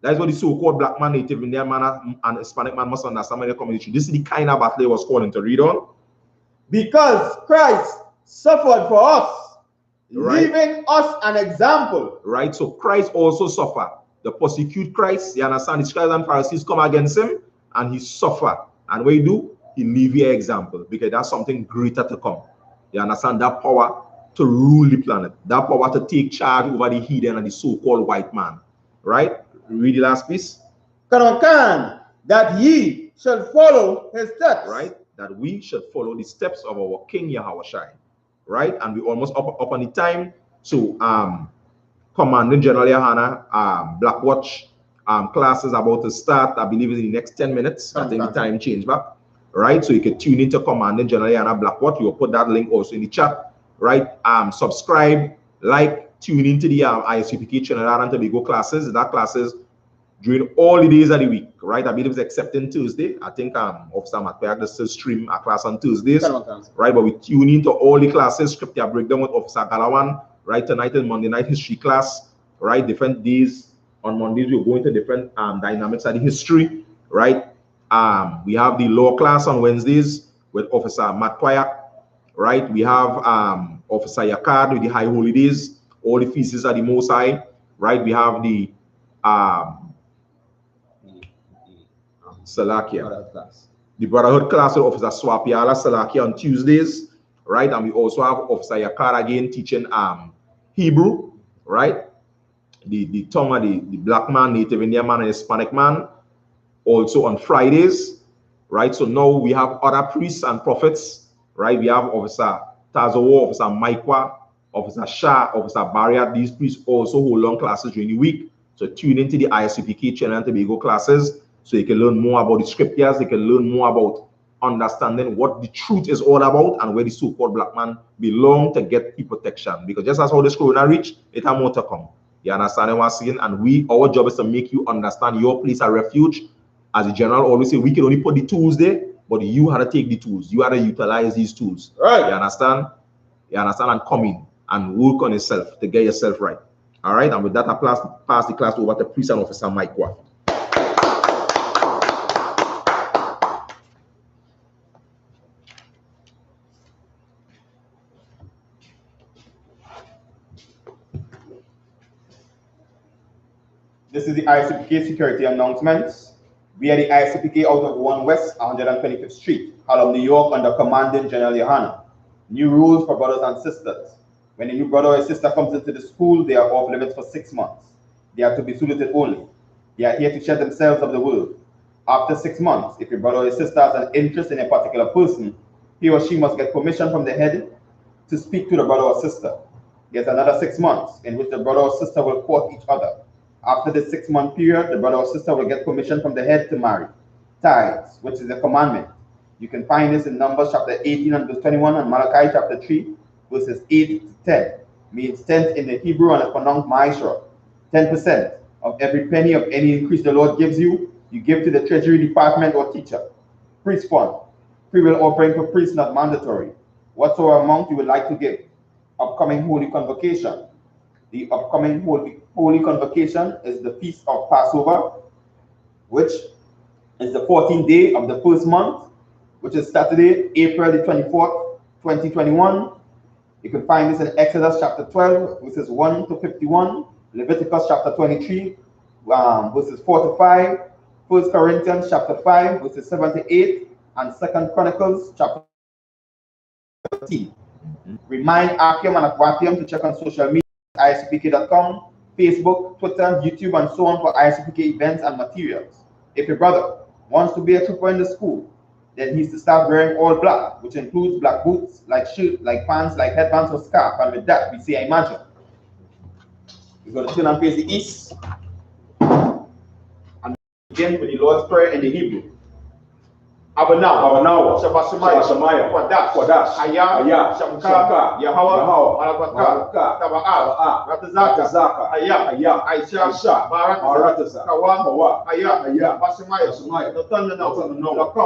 That's what the so-called black man, Native Indian man, and Hispanic man must understand in the community. This is the kind of battle he was called into. Read on. Because Christ suffered for us, right, leaving us an example. Right? So Christ also suffered. The persecute Christ, you understand? The scribes and Pharisees come against him, and he suffered. And what he do? He leave you an example, because that's something greater to come. You understand? That power to rule the planet. That power to take charge over the heathen and the so-called white man. Right? Read the last piece. That ye shall follow his steps. Right? That we should follow the steps of our King Yahawashi. Right? And we almost up on the time. So Commanding General Yahanna, Black Watch class is about to start. I believe it's in the next 10 minutes. I think the time changed back. Right? So you can tune into Commanding General Yahanna Black Watch. You'll put that link also in the chat. Right? Subscribe, like, tune into the I.S.U.P.K channel and to go classes. That classes during all the days of the week. Right? I believe it's except in Tuesday. I think Officer Matpayag does still stream a class on Tuesdays. Right? But we tune into all the classes, scripture breakdown with Officer Galawan. Right, tonight is Monday night history class. Right, different days. On Mondays we'll go into different dynamics of the history. Right, we have the law class on Wednesdays with Officer Matt Kwayak. Right, we have Officer Yakad with the high holidays, all the feasts of the Most High. Right, we have the Salakia, the Brotherhood class with Officer Swapiala Salakia on Tuesdays. Right, and we also have Officer Yakar again teaching Hebrew, right? The tongue of the black man, Native Indian man, and Hispanic man, also on Fridays, right? So now we have other priests and prophets, right? We have Officer Tazawo, Officer Maikwa Officer Shah, Officer Barrier, these priests also hold long classes during the week. So tune into the I.S.U.P.K Trinidad and Tobago classes so you can learn more about the scriptures, you can learn more about understanding what the truth is all about and where the so-called black man belong to get the protection. Because just as how this corona reach, it has more to come. You understand what I'm saying? And our job is to make you understand your place of refuge. As the general always say, we can only put the tools there, but you have to take the tools. You have to utilize these tools. Right. You understand? You understand? And come in and work on yourself to get yourself right. All right. And with that, I pass the class over to Priest and Officer Mike Watt. This is the I.S.U.P.K security announcements. We are the I.S.U.P.K out of 1 West 125th Street, Harlem, New York, under Commandant General Yahanna. New rules for brothers and sisters. When a new brother or sister comes into the school, they are off limits for 6 months. They are to be saluted only. They are here to shed themselves of the world. After 6 months, if your brother or sister has an interest in a particular person, he or she must get permission from the head to speak to the brother or sister. There's another 6 months in which the brother or sister will court each other. After the 6-month period, the brother or sister will get permission from the head to marry. Tithes, which is a commandment. You can find this in Numbers chapter 18 and verse 21 and Malachi chapter 3, verses 8 to 10. Means tenth in the Hebrew and it's pronounced ma'ashra. 10% of every penny of any increase the Lord gives you, you give to the treasury department or teacher. Priest fund. Free will offering for priests not mandatory. Whatsoever amount you would like to give. Upcoming holy convocation. The upcoming holy convocation is the Feast of Passover, which is the 14th day of the first month, which is Saturday, April the 24th, 2021. You can find this in Exodus chapter 12, verses 1 to 51, Leviticus chapter 23, verses 4 to 5, 1 Corinthians chapter 5, verses 7 to 8, and 2 Chronicles chapter 13. Remind Akim and Aquatium to check on social media, ISUPK.com, Facebook, Twitter, YouTube, and so on for ISUPK events and materials. If your brother wants to be a trooper in the school, then he's to start wearing all black, which includes black boots, like shirt, like pants, like headbands or scarf. And with that, we say, I imagine. We're going to turn and face the east and begin with the Lord's Prayer in the Hebrew. Abanawa, Shabashemaya, Kwadash, Aya, Shamka, Yahweh, Malabaka, Taba'a, Ratazaka, Aya, Aisha, Baratasa, Kawa, Aya, Bashemaya, no, Ka,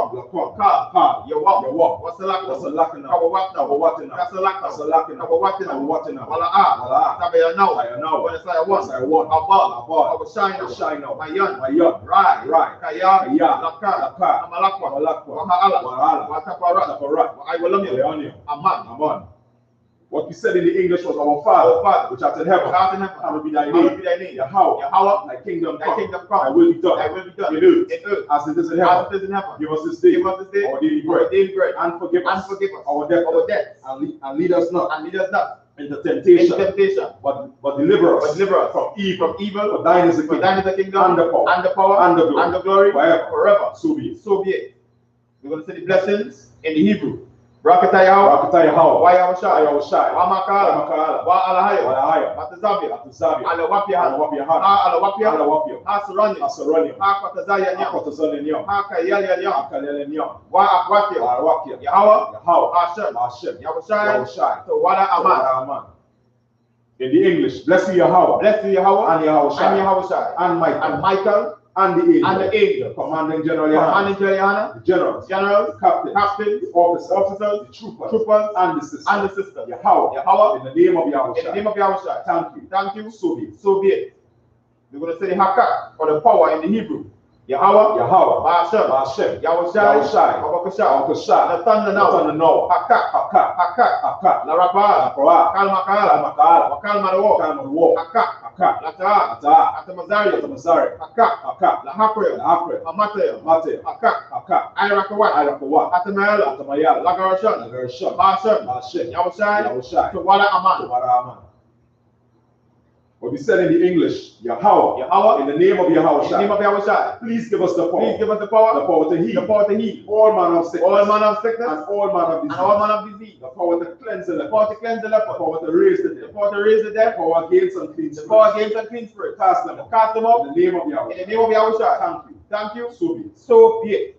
Yawa, Wasalak, Kawatna, Kasalak, Wala, Tabayana, when I want, Abba, Shine, Mayan, Right, Kaya, Laka, Amalakwa. What we said in the English was our Father, which art in heaven, hallowed be thy name. Yahweh, thy kingdom come, thy will be done, in earth, as it is in heaven. Give us this day our daily bread, and forgive us our debts, and lead us not into temptation, but deliver us from evil. For thine is the kingdom, and the power, and the glory, forever. So be it. We're going to say the blessings in the Hebrew. Brakata Yahweh, Wa Yahushai, Wa Makala, Wa Alahaya, Matazabia, Alawapia, Ha Sarani, Ha Kwatazaya, Ha Kayalian, Wa Akwapia, Yahweh, Hashem, Yahushai, to Wada Aman. In the English, bless you Yahweh, and Yahushai, and Michael, and the angel, Commanding General Yahanna, the generals, captains, officers, the troopers, and the sisters. Yahweh, in the name of Yahushua. Thank you. So be it. We're going to say the Hakak, or the power in the Hebrew. Yahweh, Ba'ashem, Yahushai, Abakashai, the thunder now, Hakak, Larapa, Kalmakala, Wakalmadawo, Hakak, Lata, Atamazari, Hakak, Lahapre, Amate, Hakak, Irakawat, Atamayala, Lagarashan, Ba'ashem, Yahushai, to Wala Aman. What we said in the English, Yahweh, in the name of Yahweh, in the name of Yahweh, please give us the power. please give us the power to heal. The power to heal. All manner of sickness. All manner of sickness. And all manner of disease. And all manner of disease. The power to cleanse the leper. The power to cleanse the leper. The power to raise the dead. The power to raise the dead. The power against unclean spirits. The power against unclean spirits. Cast them out. Cast them out. In the name of Yahweh. In the name of Yahweh. Thank you. Thank you. So be it. So be it.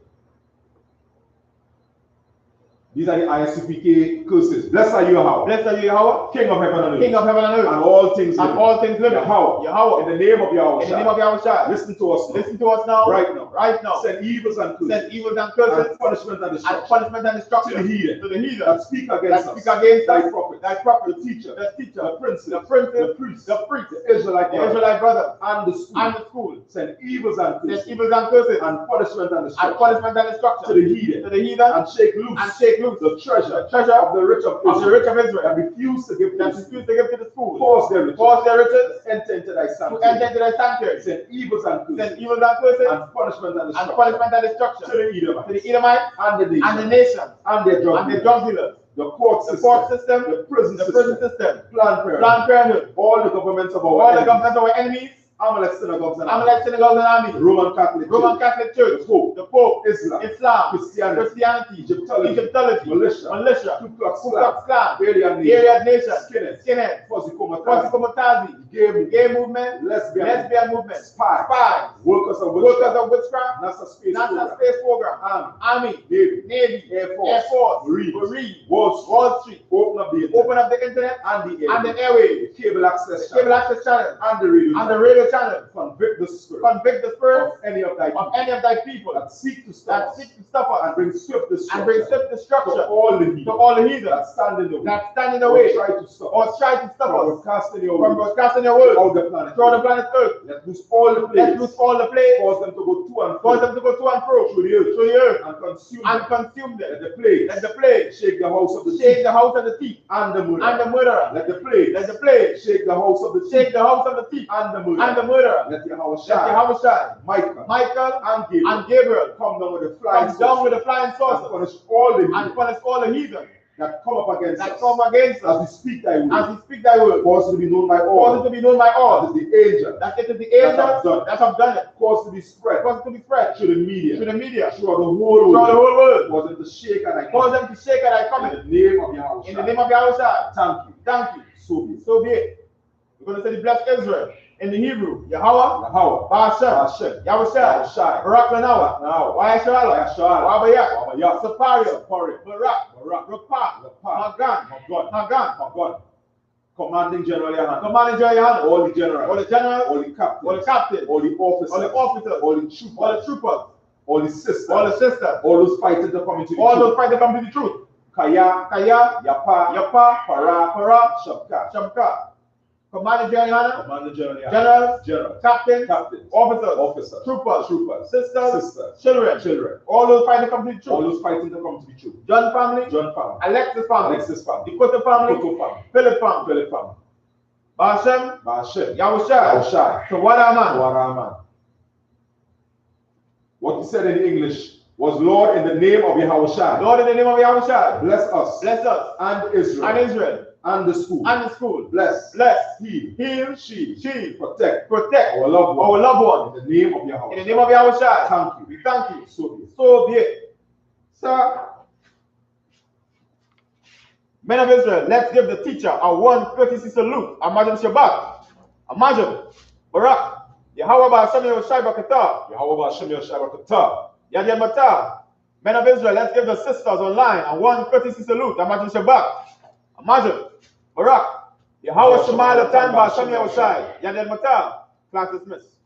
These are the I.S.U.P.K curses. Blessed are you, Yahweh. Blessed are you, Yahweh. King of heaven and earth. King of heaven and earth. And all things living. And all things living. Yahweh. Yahweh. In the name of Yahweh. In the name of Yahweh. Listen to us now. Listen to us now. Right now. Right now. Send evils and curses. Send evils and curses. And punishment and destruction. And punishment and destruction. To the heathen. To the heathen. That speak against us. Thy prophet. Thy prophet. The teacher. The teacher. The prince. The prince. The priest. The priest. The Israelite brother. The Israelite brother. And the school. And the school. Send evils and curses. Send evils and curses. And punishment and destruction. And punishment and destruction. To the heathen. To the heathen. And shake loose. And shake loose. The treasure. The treasure of the rich of Israel. Of the rich of Israel. That refuse to give. That refuse to give to the school. Force their riches. Force their riches. Enter into thy To sanctuary. enter into thy sanctuary. Send evils and curses. Send evils and curses. And punishment and destruction. And punishment and destruction. To the Edomites. To the Edomites. And the nations. And the nations. And their drug And their drug dealers. The court system. The prison system. Planned Parenthood. All the governments of our enemies. Amalek synagogues and armies. Roman Catholic Church. The Pope. Islam. Christianity. Egyptology. Militia. Ku Klux Klan. Aryan Nation. Skinhead. Fuzzy Komatazi. Gay movement. Lesbian movement. Spies. Workers of witchcraft. NASA space program. Army. Navy. Air Force. Marine. Wall Street. Open up the internet and the airwaves. Cable access channel. And the radio channel. Convict the spirit of any of thy people that seek to stop us and bring swift destruction to all the heathen that stand in the way or try to stop us from broadcasting your word throughout the planet Earth. Let loose all the plagues. Cause them to go to and fro through the earth and consume them. Let the plague shake the house of the thief and the murderer. Let the plague shake the house of the thief and the murderer. Let Yahweh shine. Michael and Gabriel come down with the flying saucers and punish all the heathen that come up against us. As we speak thy word. Cause it to be known by all. That it is the angels that have done it. Cause it to be spread. Through the media. Throughout the whole world. Cause them to shake and I come. In the name of Yahweh. Thank you. So be it. We're going to say the blessed Israel. In the Hebrew, Yahweh, Ba'ashem, Yahushai, Barak Lanawa, Wabayak, Sapario, Barak, Magan, Commanding General Yahanna, all the generals, all the captains, all the officers, all the troopers, all the sisters, all those fighting to come into the truth, Kaya, Yapa, Para, Shabka. Commanding General Yahanna, Captains, Officers, Troopers, Sisters, Children. All those fighting to come to the truth. John family, Alexis family, Dakota family, Philip family. Ba'ashem, Yahushai. So what am? What he said in English was, Lord, in the name of Yahushai. Bless us. And Israel. And the school. Bless. Heal. Shield. Protect. Our loved one. In the name of Yahweh. Thank you. We thank you. So be it. Sir, men of Israel, let's give the teacher a 1:30 salute. Imagine Shabbat. Imagine. Barak. Yahweh Ba'ashem Yahushai B'Katah. Yad Matah. Men of Israel, let's give the sisters online a 1:30 salute. Imagine Shabbat. Imagine. Barak. Yahweh Shema Latan Ba'ashem Yahushai. Yad Matah. Class dismissed.